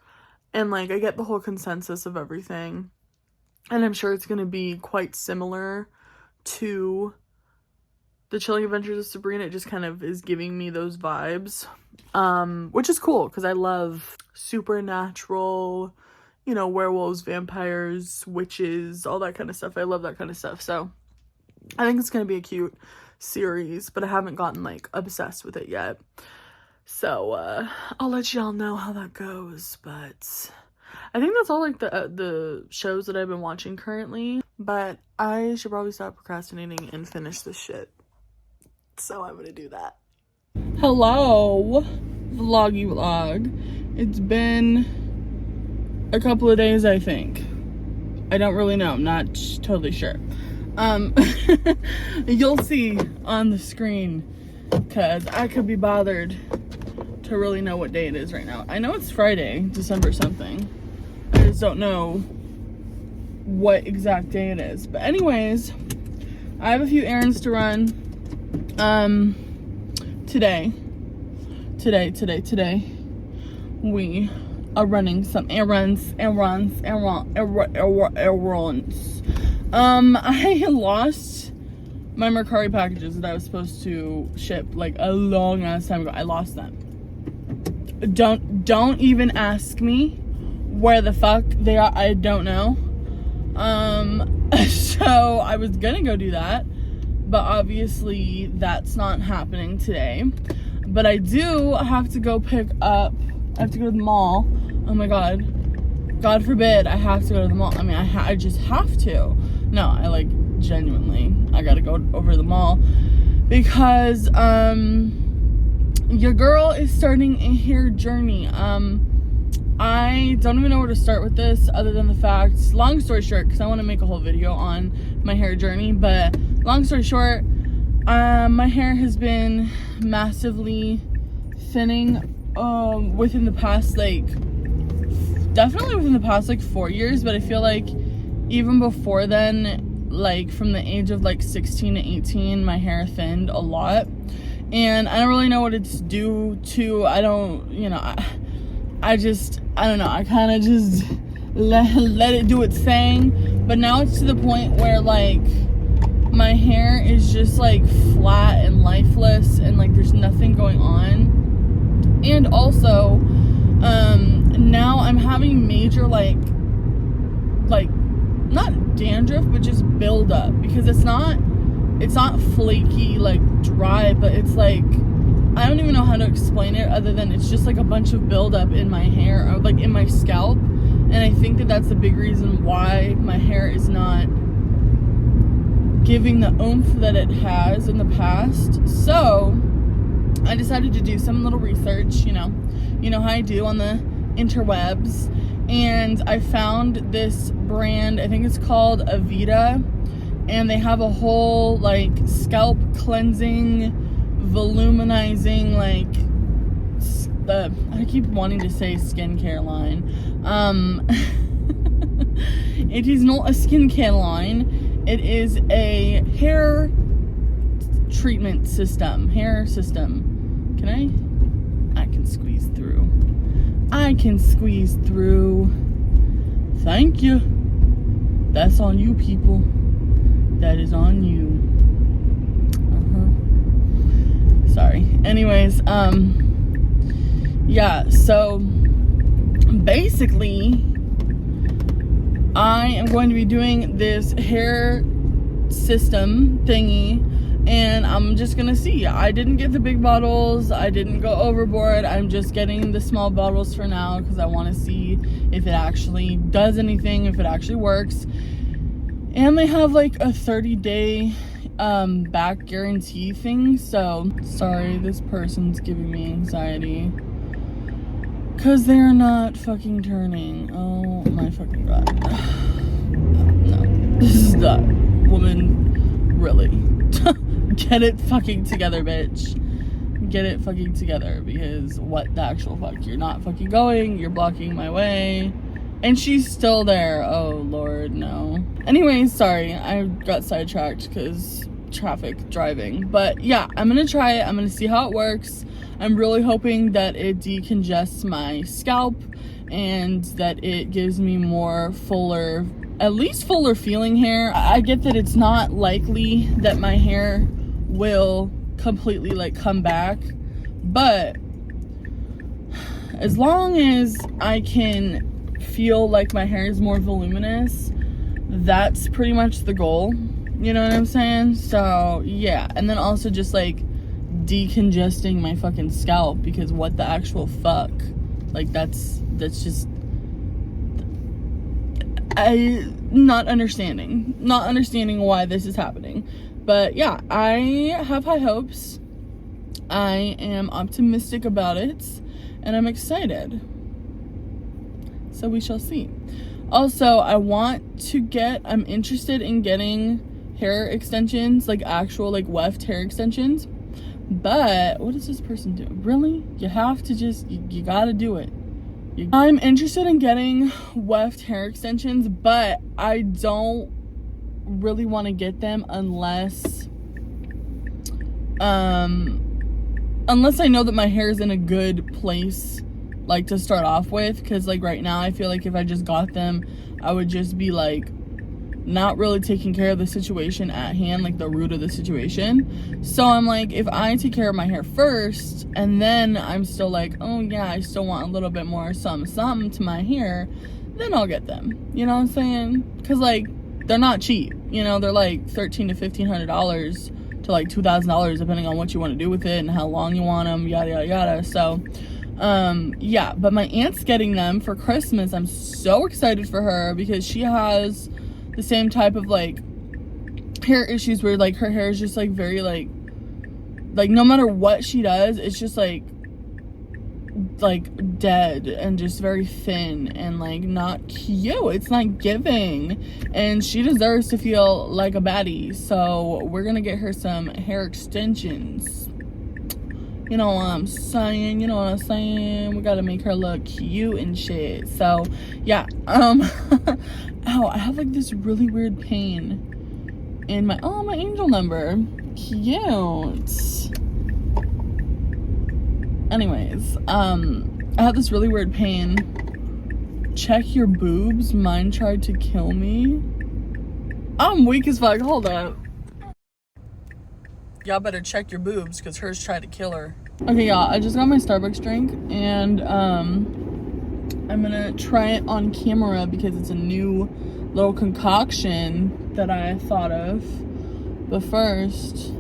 And like I get the whole consensus of everything. And I'm sure it's going to be quite similar to The Chilling Adventures of Sabrina. It just kind of is giving me those vibes. Which is cool because I love supernatural, you know, werewolves, vampires, witches, all that kind of stuff. I love that kind of stuff. So I think it's going to be a cute series, but I haven't gotten like obsessed with it yet. So I'll let y'all know how that goes. But I think that's all like the shows that I've been watching currently. But I should probably stop procrastinating and finish this shit. So I'm gonna do that. Hello, vloggy vlog. It's been a couple of days, I think. I don't really know. I'm not totally sure. You'll see on the screen because I could be bothered to really know what day it is right now. I know it's Friday, December something. I just don't know what exact day it is. But anyways, I have a few errands to run. Today, we are running some errands. I lost my Mercari packages that I was supposed to ship like a long ass time ago. I lost them. Don't even ask me where the fuck they are. I don't know. So I was gonna go do that, but obviously that's not happening today. But I do have to go pick up, I have to go to the mall. Oh my God forbid I have to go to the mall. I mean, I just have to. No, I like genuinely, I gotta go over to the mall because, your girl is starting a hair journey. I don't even know where to start with this other than the fact, long story short, because I want to make a whole video on my hair journey, but long story short, my hair has been massively thinning within the past definitely within the past 4 years, but I feel like even before then, like from the age of 16 to 18, my hair thinned a lot. And I don't really know what it's due to. I don't, you know, I don't know. I kind of just let it do its thing. But now it's to the point where my hair is just flat and lifeless and there's nothing going on. And also, now I'm having major not dandruff, but just buildup, because it's not flaky, dry, but it's I don't even know how to explain it other than it's just a bunch of buildup in my hair, or in my scalp. And I think that that's the big reason why my hair is not giving the oomph that it has in the past. So I decided to do some little research, you know how I do on the interwebs, and I found this brand. I think it's called Avita, and they have a whole scalp cleansing, voluminizing, I keep wanting to say skincare line. It is not a skincare line. It is a hair treatment system. Hair system. Can I can squeeze through. Thank you. That's on you, people. That is on you. Sorry. Anyways, yeah, so basically I am going to be doing this hair system thingy, and I'm just gonna see. I didn't get the big bottles, I didn't go overboard. I'm just getting the small bottles for now because I want to see if it actually does anything, if it actually works. And they have like a 30-day back guarantee thing. So sorry, this person's giving me anxiety because they're not fucking turning. Oh my fucking god. No, this is not. Woman, really. Get it fucking together, bitch. Get it fucking together, because what the actual fuck? You're not fucking going, you're blocking my way. And she's still there. Oh lord, no. Anyways, sorry, I got sidetracked because traffic driving. But yeah, I'm gonna try it. I'm gonna see how it works. I'm really hoping that it decongests my scalp and that it gives me more fuller, at least fuller feeling hair. I get that it's not likely that my hair will completely like come back, but as long as I can feel like my hair is more voluminous, that's pretty much the goal, you know what I'm saying? So yeah, and then also just like decongesting my fucking scalp, because what the actual fuck, like that's just not understanding why this is happening. But yeah, I have high hopes. I am optimistic about it, and I'm excited. So we shall see. Also, I'm interested in getting hair extensions, like actual like weft hair extensions. But what does this person do? Really? You have to just, you gotta do it. I'm interested in getting weft hair extensions, but I don't really want to get them unless I know that my hair is in a good place, like to start off with, because like right now I feel like if I just got them, I would just be like not really taking care of the situation at hand, like the root of the situation. So I'm like, if I take care of my hair first and then I'm still like, oh yeah, I still want a little bit more something to my hair, then I'll get them, you know what I'm saying? Because like they're not cheap, you know, they're like $1,300 to $1,500 to like $2,000 depending on what you want to do with it and how long you want them, yada yada yada. So yeah, but my aunt's getting them for Christmas. I'm so excited for her because she has the same type of like hair issues where like her hair is just like very like no matter what she does, it's just like dead and just very thin and like not cute. It's not giving, and she deserves to feel like a baddie. So we're gonna get her some hair extensions. You know what I'm saying? We gotta make her look cute and shit. So yeah, ow, I have like this really weird pain in my angel number. Cute. Anyways, I have this really weird pain. Check your boobs. Mine tried to kill me. I'm weak as fuck. Hold up. Y'all better check your boobs because hers tried to kill her. Okay, y'all, I just got my Starbucks drink, and I'm gonna try it on camera because it's a new little concoction that I thought of. But first,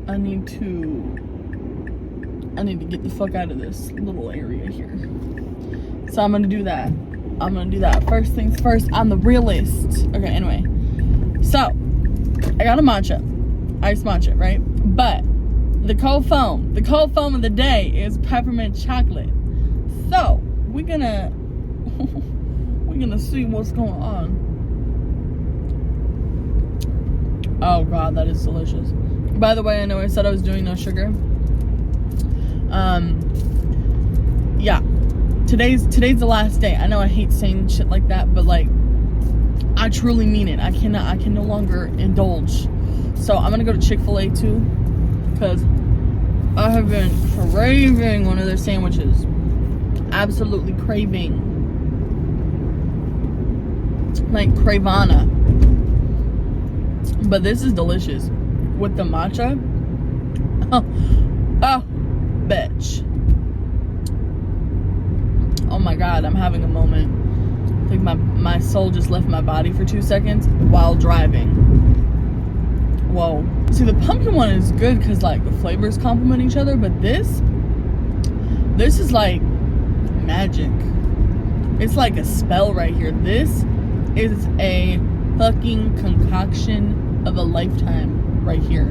I need to get the fuck out of this little area here. So I'm gonna do that. First things first, I'm the realist. Okay, anyway. So, I got a matcha. Iced matcha, right? But the cold foam of the day is peppermint chocolate. So we're gonna see what's going on. Oh god, that is delicious. By the way, I know I said I was doing no sugar. Yeah, today's the last day. I know I hate saying shit like that, but like I truly mean it. I can no longer indulge. So I'm gonna go to Chick-fil-A too, because I have been craving one of their sandwiches. Absolutely craving. like Cravana. But this is delicious with the matcha. Oh, bitch. Oh my god, I'm having a moment. I think my soul just left my body for 2 seconds while driving. Whoa. See, the pumpkin one is good because like the flavors complement each other, but this is like magic. It's like a spell right here. This is a fucking concoction of a lifetime right here.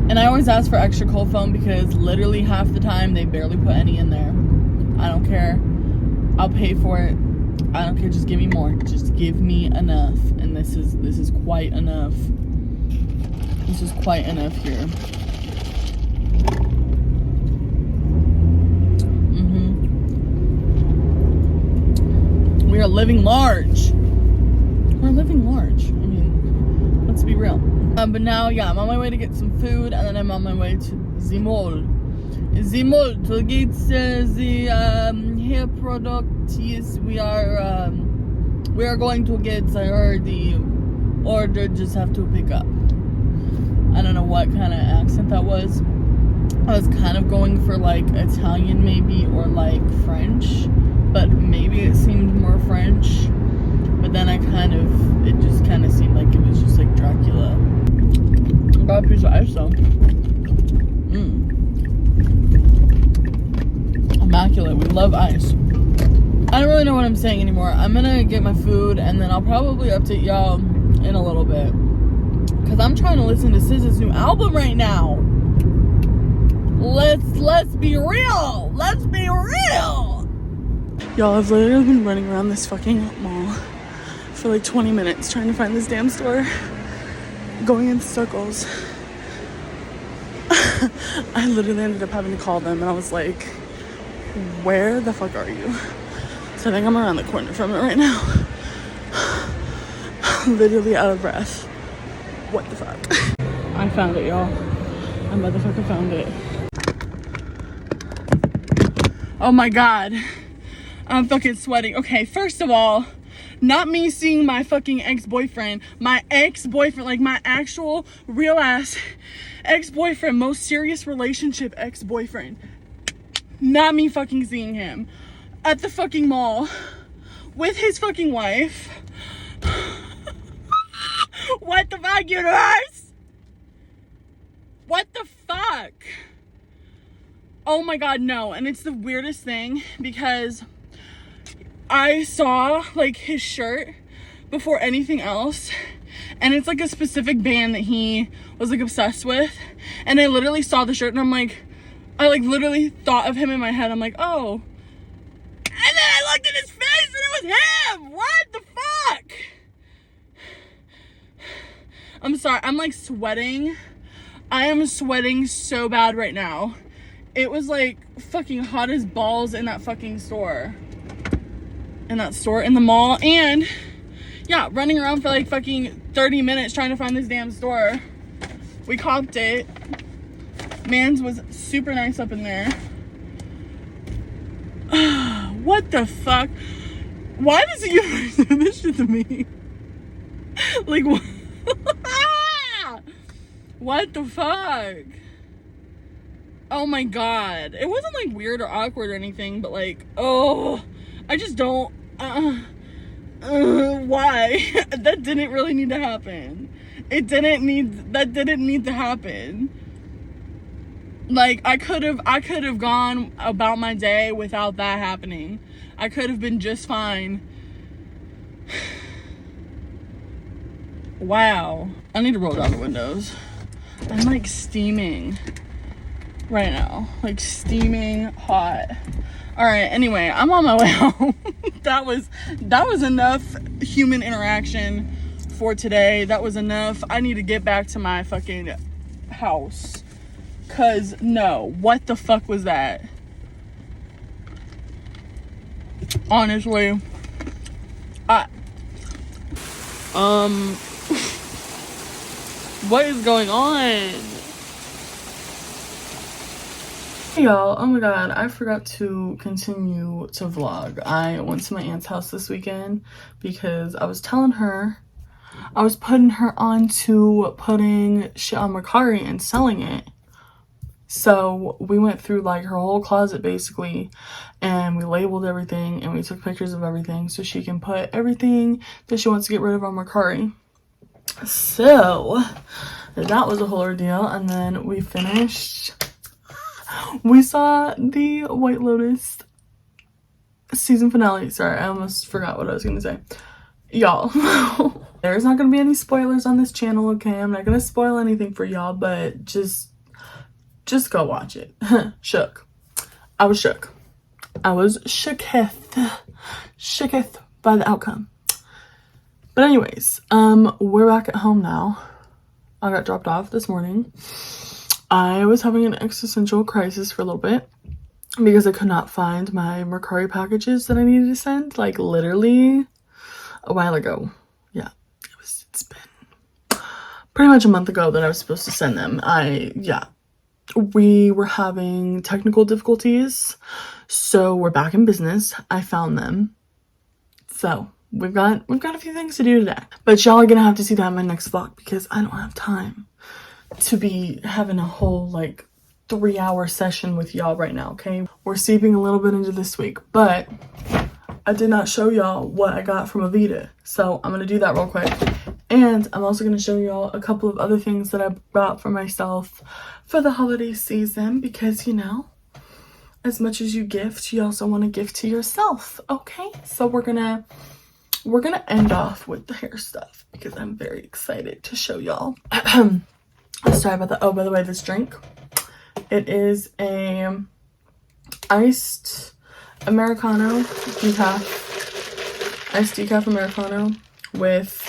And I always ask for extra cold foam because literally half the time they barely put any in there. I don't care. I'll pay for it. I don't care. Just give me more. Just give me enough. And this is quite enough. This is quite enough here. We are living large. We're living large. I mean, let's be real. But now, yeah, I'm on my way to get some food, and then I'm on my way to the mall. The mall to get the hair product. Yes, we are going to get. I already ordered. Just have to pick up. I don't know what kind of accent that was. I was kind of going for like Italian maybe, or like French, but maybe it seemed more French. But then it just kind of seemed like it was just like Dracula. I got a piece of ice though. Immaculate. We love ice. I don't really know what I'm saying anymore. I'm gonna get my food and then I'll probably update y'all in a little bit. Cause I'm trying to listen to SZA's new album right now. Let's be real. Let's be real. Y'all, I've literally been running around this fucking mall for like 20 minutes trying to find this damn store. Going in circles. I literally ended up having to call them and I was like, where the fuck are you? So I think I'm around the corner from it right now. Literally out of breath. What the fuck? I found it, y'all. I motherfucker found it. Oh my god. I'm fucking sweating. Okay, first of all, not me seeing my fucking ex-boyfriend. My ex-boyfriend, like my actual real ass ex-boyfriend, most serious relationship ex-boyfriend. Not me fucking seeing him at the fucking mall with his fucking wife. What the fuck, universe? What the fuck? Oh my god, no. And it's the weirdest thing because I saw like his shirt before anything else, and it's like a specific band that he was like obsessed with, and I literally saw the shirt and I'm like, I like literally thought of him in my head. I'm like, oh. And then I looked at his face and it was him. What the fuck? I'm sorry. I'm like sweating. I am sweating so bad right now. It was like fucking hot as balls in that fucking store. In that store, in the mall. And yeah, running around for like fucking 30 minutes trying to find this damn store. We copped it. Mans was super nice up in there. What the fuck? Why does he do this shit to me? Like, what? What the fuck? Oh my god. It wasn't like weird or awkward or anything, but like, oh, I just don't, why? That didn't really need to happen. That didn't need to happen. Like, I could have gone about my day without that happening. I could have been just fine. Wow. I need to roll down the windows. I'm like steaming right now. Like steaming hot. All right, anyway, I'm on my way home. That was enough human interaction for today. That was enough. I need to get back to my fucking house. Cause no, what the fuck was that? Honestly, what is going on? Hey y'all, oh my god, I forgot to continue to vlog. I went to my aunt's house this weekend because I was telling her, I was putting her on to putting shit on Mercari and selling it. So we went through like her whole closet basically, and we labeled everything and we took pictures of everything so she can put everything that she wants to get rid of on Mercari. So that was a whole ordeal, and then we finished. We saw the White Lotus season finale. Sorry, I almost forgot what I was gonna say. Y'all, there's not gonna be any spoilers on this channel, okay? I'm not gonna spoil anything for y'all, but just go watch it. Shook. I was shook. I was shooketh by the outcome. But anyways, we're back at home now. I got dropped off this morning. I was having an existential crisis for a little bit because I could not find my Mercari packages that I needed to send, like literally a while ago. Yeah, it's been pretty much a month ago that I was supposed to send them. We were having technical difficulties, so we're back in business. I found them. So we've got a few things to do today. But y'all are gonna have to see that in my next vlog because I don't have time to be having a whole like 3-hour session with y'all right now, okay? We're seeping a little bit into this week, but I did not show y'all what I got from Avita. So I'm gonna do that real quick. And I'm also gonna show y'all a couple of other things that I bought for myself for the holiday season because, you know, as much as you gift, you also want to gift to yourself, okay? So we're gonna end off with the hair stuff because I'm very excited to show y'all. Sorry about that. Oh, by the way, this drink, it is a iced Americano decaf, iced decaf Americano with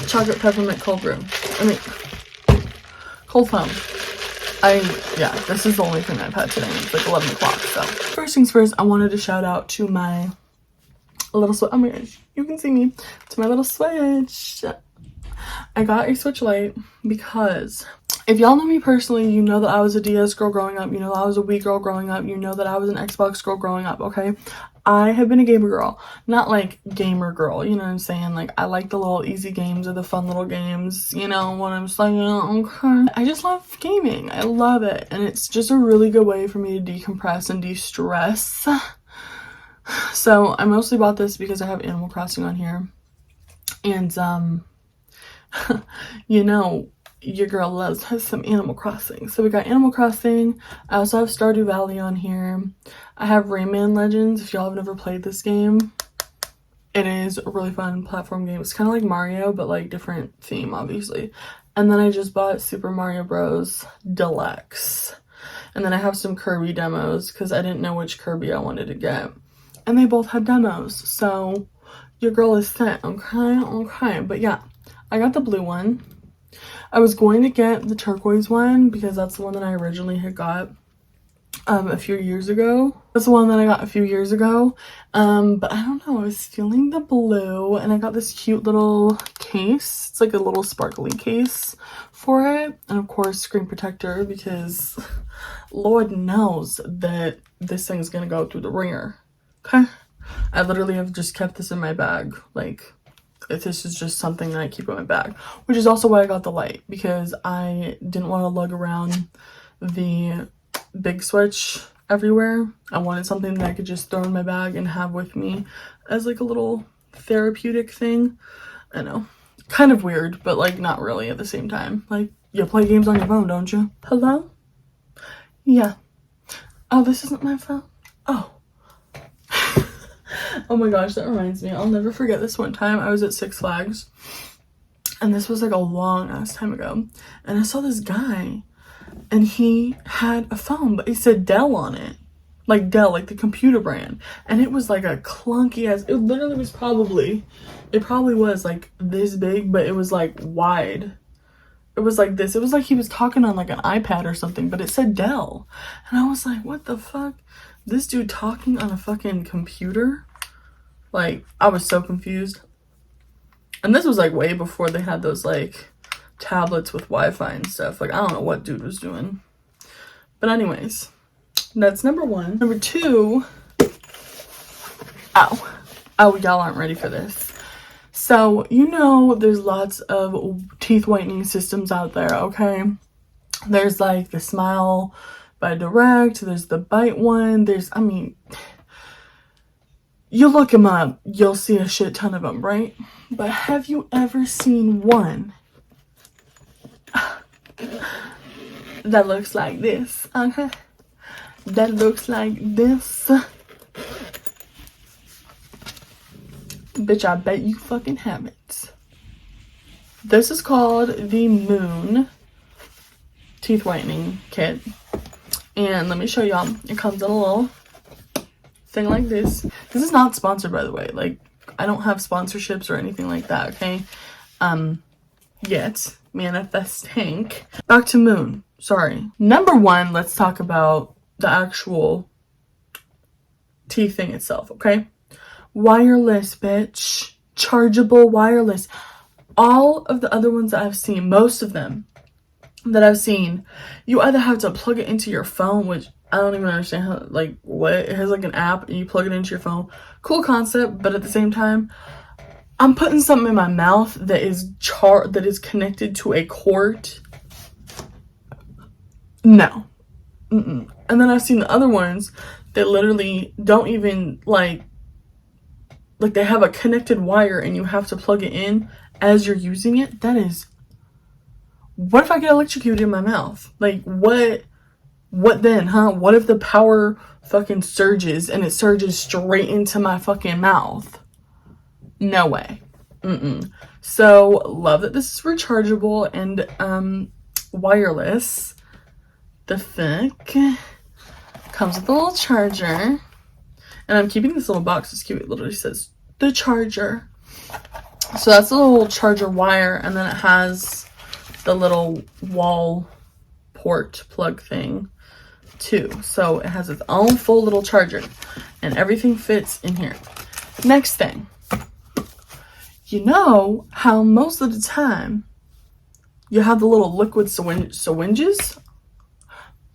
chocolate peppermint cold brew. Cold foam. Yeah, this is the only thing I've had today. It's like 11 o'clock, so. First things first, I wanted to shout out to my little switch. Oh my gosh, you can see me. To my little switch. I got a Switch Lite because if y'all know me personally, you know that I was a DS girl growing up. You know that I was a Wii girl growing up. You know that I was an Xbox girl growing up, okay? I have been a gamer girl. Not like gamer girl, you know what I'm saying? Like, I like the little easy games or the fun little games, you know what I'm saying? Okay. I just love gaming. I love it. And it's just a really good way for me to decompress and de-stress. So, I mostly bought this because I have Animal Crossing on here. And, you know, your girl loves some Animal Crossing. So we got Animal Crossing. I also have Stardew Valley on here. I have Rayman Legends. If y'all have never played this game, it is a really fun platform game. It's kind of like Mario, but like different theme, obviously. And then I just bought Super Mario Bros. Deluxe. And then I have some Kirby demos because I didn't know which Kirby I wanted to get. And they both had demos. So your girl is set, okay? But yeah, I got the blue one. I was going to get the turquoise one because that's the one that I originally had got a few years ago. That's the one that I got a few years ago. But I don't know, I was feeling the blue and I got this cute little case. It's like a little sparkly case for it. And of course, screen protector because Lord knows that this thing's gonna go through the ringer. Okay? I literally have just kept this in my bag. Like, this is just something that I keep in my bag, which is also why I got the light because I didn't want to lug around the big Switch everywhere. I wanted something that I could just throw in my bag and have with me as like a little therapeutic thing. I know, kind of weird, but like not really at the same time. Like, you play games on your phone, don't you? Hello? Yeah. Oh, this isn't my phone? Oh. Oh my gosh, that reminds me. I'll never forget this one time. I was at Six Flags. And this was like a long ass time ago. And I saw this guy. And he had a phone, but it said Dell on it. Like Dell, like the computer brand. And it was like a clunky ass. It literally was probably. It probably was like this big, but it was like wide. It was like this. It was like he was talking on like an iPad or something, but it said Dell. And I was like, what the fuck? This dude talking on a fucking computer? Like, I was so confused. And this was like way before they had those like tablets with Wi-Fi and stuff. Like, I don't know what dude was doing. But anyways, that's number one. Number two, oh, y'all aren't ready for this. So, you know, there's lots of teeth whitening systems out there, okay? There's like the Smile by Direct, there's the Bite one, I mean, you look them up, you'll see a shit ton of them, right? But have you ever seen one that looks like this? Okay, that looks like this. Bitch, I bet you fucking haven't. This is called the Moon Teeth Whitening Kit. And let me show y'all. It comes in a little thing like this. This is not sponsored, by the way. Like, I don't have sponsorships or anything like that, okay? Yet. Manifesting. Back to Moon. Sorry. Number one, let's talk about the actual teeth thing itself, okay? Wireless, bitch. Chargeable wireless. All of the other ones that I've seen, most of them that I've seen, you either have to plug it into your phone, which I don't even understand how, like, what? It has like an app and you plug it into your phone. Cool concept, but at the same time, I'm putting something in my mouth that is connected to a cord. No. And then I've seen the other ones that literally don't even like they have a connected wire and you have to plug it in as you're using it. That is, what if I get electrocuted in my mouth? Like, what then, huh? What if the power fucking surges and it surges straight into my fucking mouth? No way. So, love that this is rechargeable and wireless. The fuck? Comes with a little charger. And I'm keeping this little box. It's cute. It literally says the charger. So that's a little charger wire, and then it has the little wall port plug thing too. So it has its own full little charger, and everything fits in here. Next thing, you know how most of the time you have the little liquid syringes?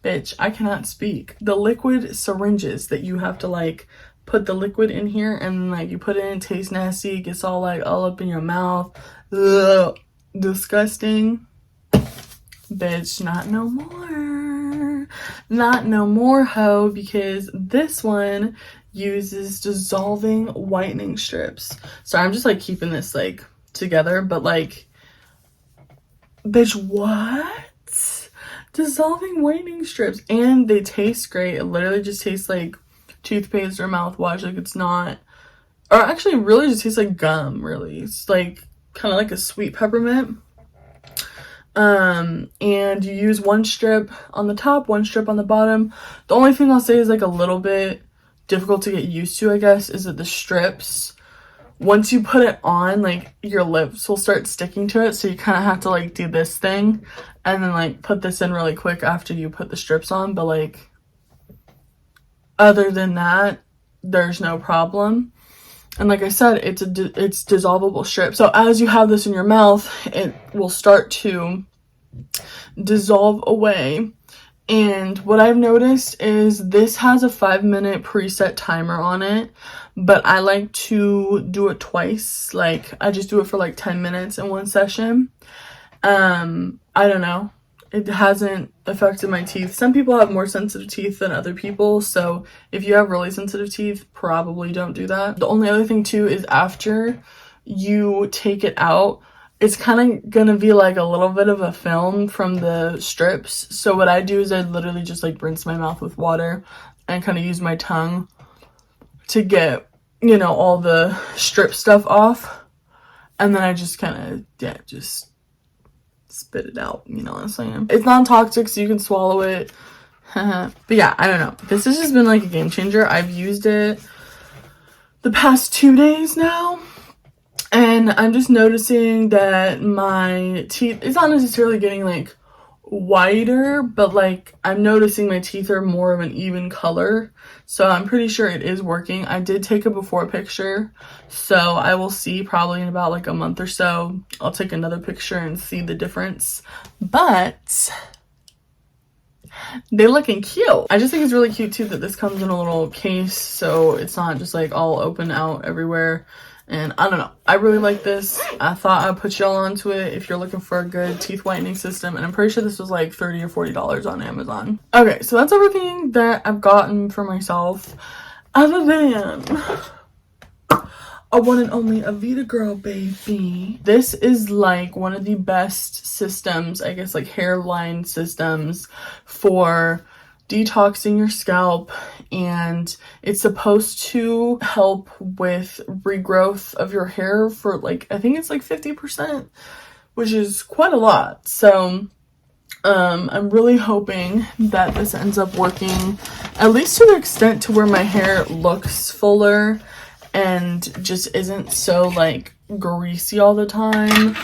Bitch, I cannot speak. The liquid syringes that you have to like put the liquid in here and like you put it in, it tastes nasty, it gets all like all up in your mouth. Ugh, disgusting. Bitch, not no more. Not no more, ho, because this one uses dissolving whitening strips. So I'm just like keeping this like together, but like, bitch, what? Dissolving whitening strips, and they taste great. It literally just tastes like toothpaste or mouthwash. Like, it's not, or actually really just tastes like gum, really. It's like kind of like a sweet peppermint. And you use one strip on the top, one strip on the bottom. The only thing I'll say is like a little bit difficult to get used to, I guess, is that the strips, once you put it on, like, your lips will start sticking to it, so you kind of have to like do this thing and then like put this in really quick after you put the strips on. But like, other than that, there's no problem. And like I said, it's dissolvable strip, so as you have this in your mouth, it will start to dissolve away. And what I've noticed is this has a 5-minute preset timer on it, but I like to do it twice. Like, I just do it for like 10 minutes in one session. I don't know. It hasn't affected my teeth. Some people have more sensitive teeth than other people, so if you have really sensitive teeth, probably don't do that. The only other thing too is after you take it out, it's kind of gonna be like a little bit of a film from the strips. So what I do is I literally just like rinse my mouth with water and kind of use my tongue to get, you know, all the strip stuff off. And then I just kind of, yeah, just spit it out, you know what I'm saying? It's non-toxic, so you can swallow it. But yeah, I don't know. This has just been like a game changer. I've used it the past 2 days now, and I'm just noticing that my teeth, it's not necessarily getting like whiter, but like I'm noticing my teeth are more of an even color, so I'm pretty sure it is working. I did take a before picture, so I will see probably in about like a month or so. I'll take another picture and see the difference, but they looking cute. I just think it's really cute too that this comes in a little case, so it's not just like all open out everywhere. And I don't know, I really like this. I thought I'd put y'all onto it if you're looking for a good teeth whitening system. And I'm pretty sure this was like $30 or $40 on Amazon. Okay, so that's everything that I've gotten for myself. Other than a one and only Avita girl, baby. This is like one of the best systems, I guess, like hairline systems for detoxing your scalp, and it's supposed to help with regrowth of your hair for like, I think it's like 50%, which is quite a lot. So I'm really hoping that this ends up working, at least to the extent to where my hair looks fuller and just isn't so like greasy all the time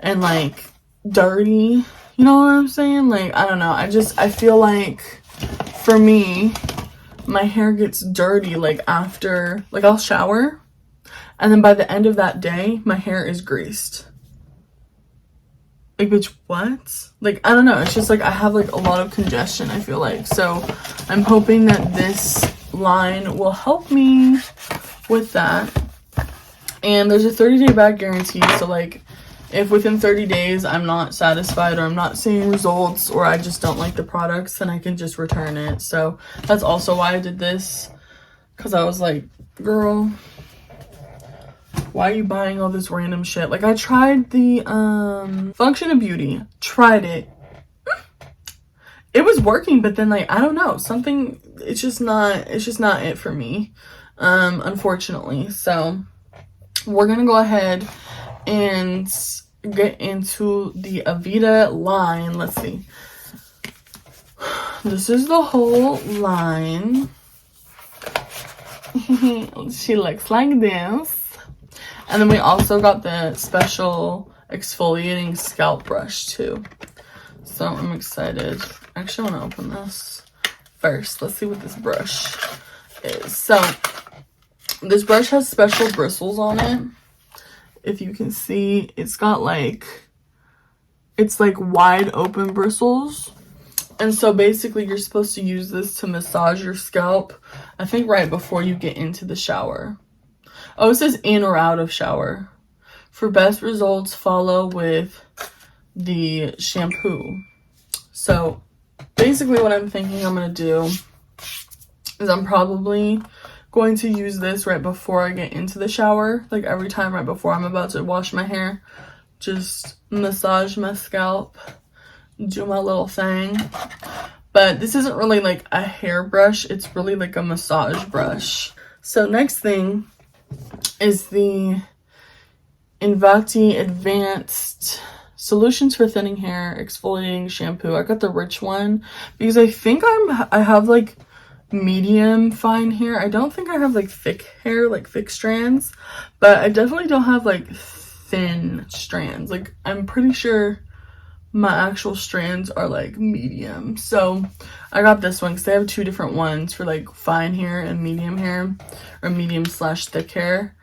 and like dirty, you know what I'm saying? Like, I don't know, I feel like for me, my hair gets dirty like after, like I'll shower and then by the end of that day my hair is greased. Like, bitch, what? Like, I don't know, it's just like I have like a lot of congestion, I feel like. So I'm hoping that this line will help me with that. And there's a 30-day back guarantee, so like if within 30 days I'm not satisfied or I'm not seeing results or I just don't like the products, then I can just return it. So that's also why I did this, because I was like, girl, why are you buying all this random shit? Like, I tried the Function of Beauty, tried it, it was working, but then like I don't know, something, it's just not it for me, unfortunately. So we're gonna go ahead and get into the Avita line. Let's see, this is the whole line. She looks like this. And then we also got the special exfoliating scalp brush too, so I'm excited. Actually, I want to open this first. Let's see what this brush is. So this brush has special bristles on it. If you can see, it's got like, it's like wide open bristles. And so basically you're supposed to use this to massage your scalp, I think right before you get into the shower. Oh, it says in or out of shower. For best results, follow with the shampoo. So basically what I'm thinking I'm going to do is I'm probably going to use this right before I get into the shower. Like every time right before I'm about to wash my hair, just massage my scalp, do my little thing. But this isn't really like a hair brush, it's really like a massage brush. So next thing is the Invati Advanced Solutions for Thinning Hair Exfoliating Shampoo. I got the rich one because I think I have like medium fine hair. I don't think I have like thick hair, like thick strands, but I definitely don't have like thin strands. Like I'm pretty sure my actual strands are like medium. So I got this one because they have two different ones for like fine hair and medium hair, or medium / thick hair.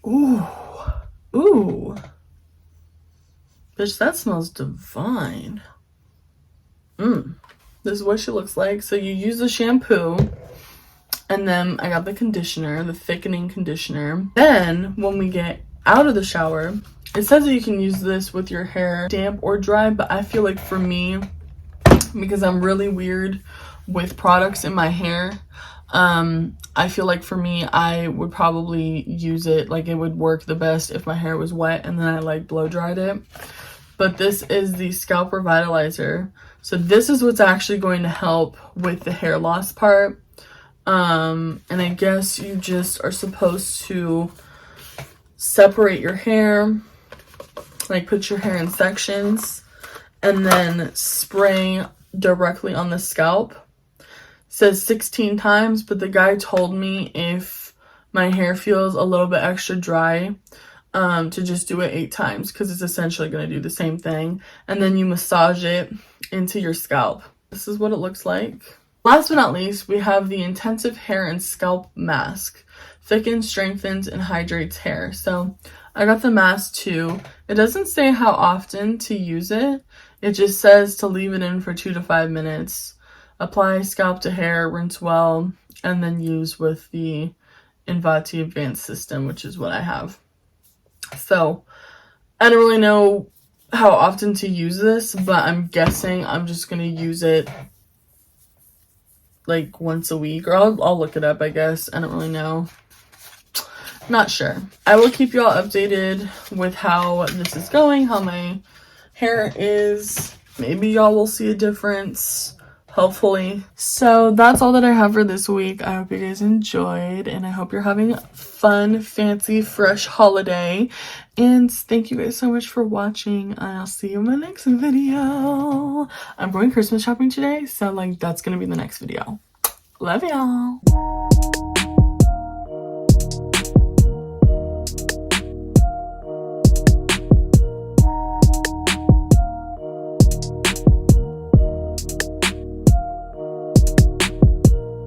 Ooh, ooh, bitch, that smells divine. This is what she looks like. So you use the shampoo, and then I got the conditioner, the thickening conditioner. Then when we get out of the shower, it says that you can use this with your hair damp or dry, but I feel like for me, because I'm really weird with products in my hair, I feel like for me, I would probably use it, like it would work the best if my hair was wet and then I like blow dried it. But this is the Scalp Revitalizer. So this is what's actually going to help with the hair loss part. And I guess you just are supposed to separate your hair, like put your hair in sections, and then spray directly on the scalp. It says 16 times, but the guy told me if my hair feels a little bit extra dry, to just do it 8 times because it's essentially going to do the same thing. And then you massage it into your scalp. This is what it looks like. Last but not least, we have the Intensive Hair and Scalp Mask. Thickens, strengthens, and hydrates hair. So I got the mask too. It doesn't say how often to use it. It just says to leave it in for 2 to 5 minutes. Apply scalp to hair, rinse well, and then use with the Invati Advanced system, which is what I have. So I don't really know how often to use this, but I'm guessing I'm just going to use it like once a week, or I'll look it up, I guess. I don't really know. Not sure. I will keep you all updated with how this is going, how my hair is. Maybe y'all will see a difference, hopefully. So that's all that I have for this week. I hope you guys enjoyed, and I hope you're having a fun, fancy, fresh holiday. And thank you guys so much for watching, and I'll see you in my next video. I'm going Christmas shopping today, so like that's gonna be the next video. Love y'all.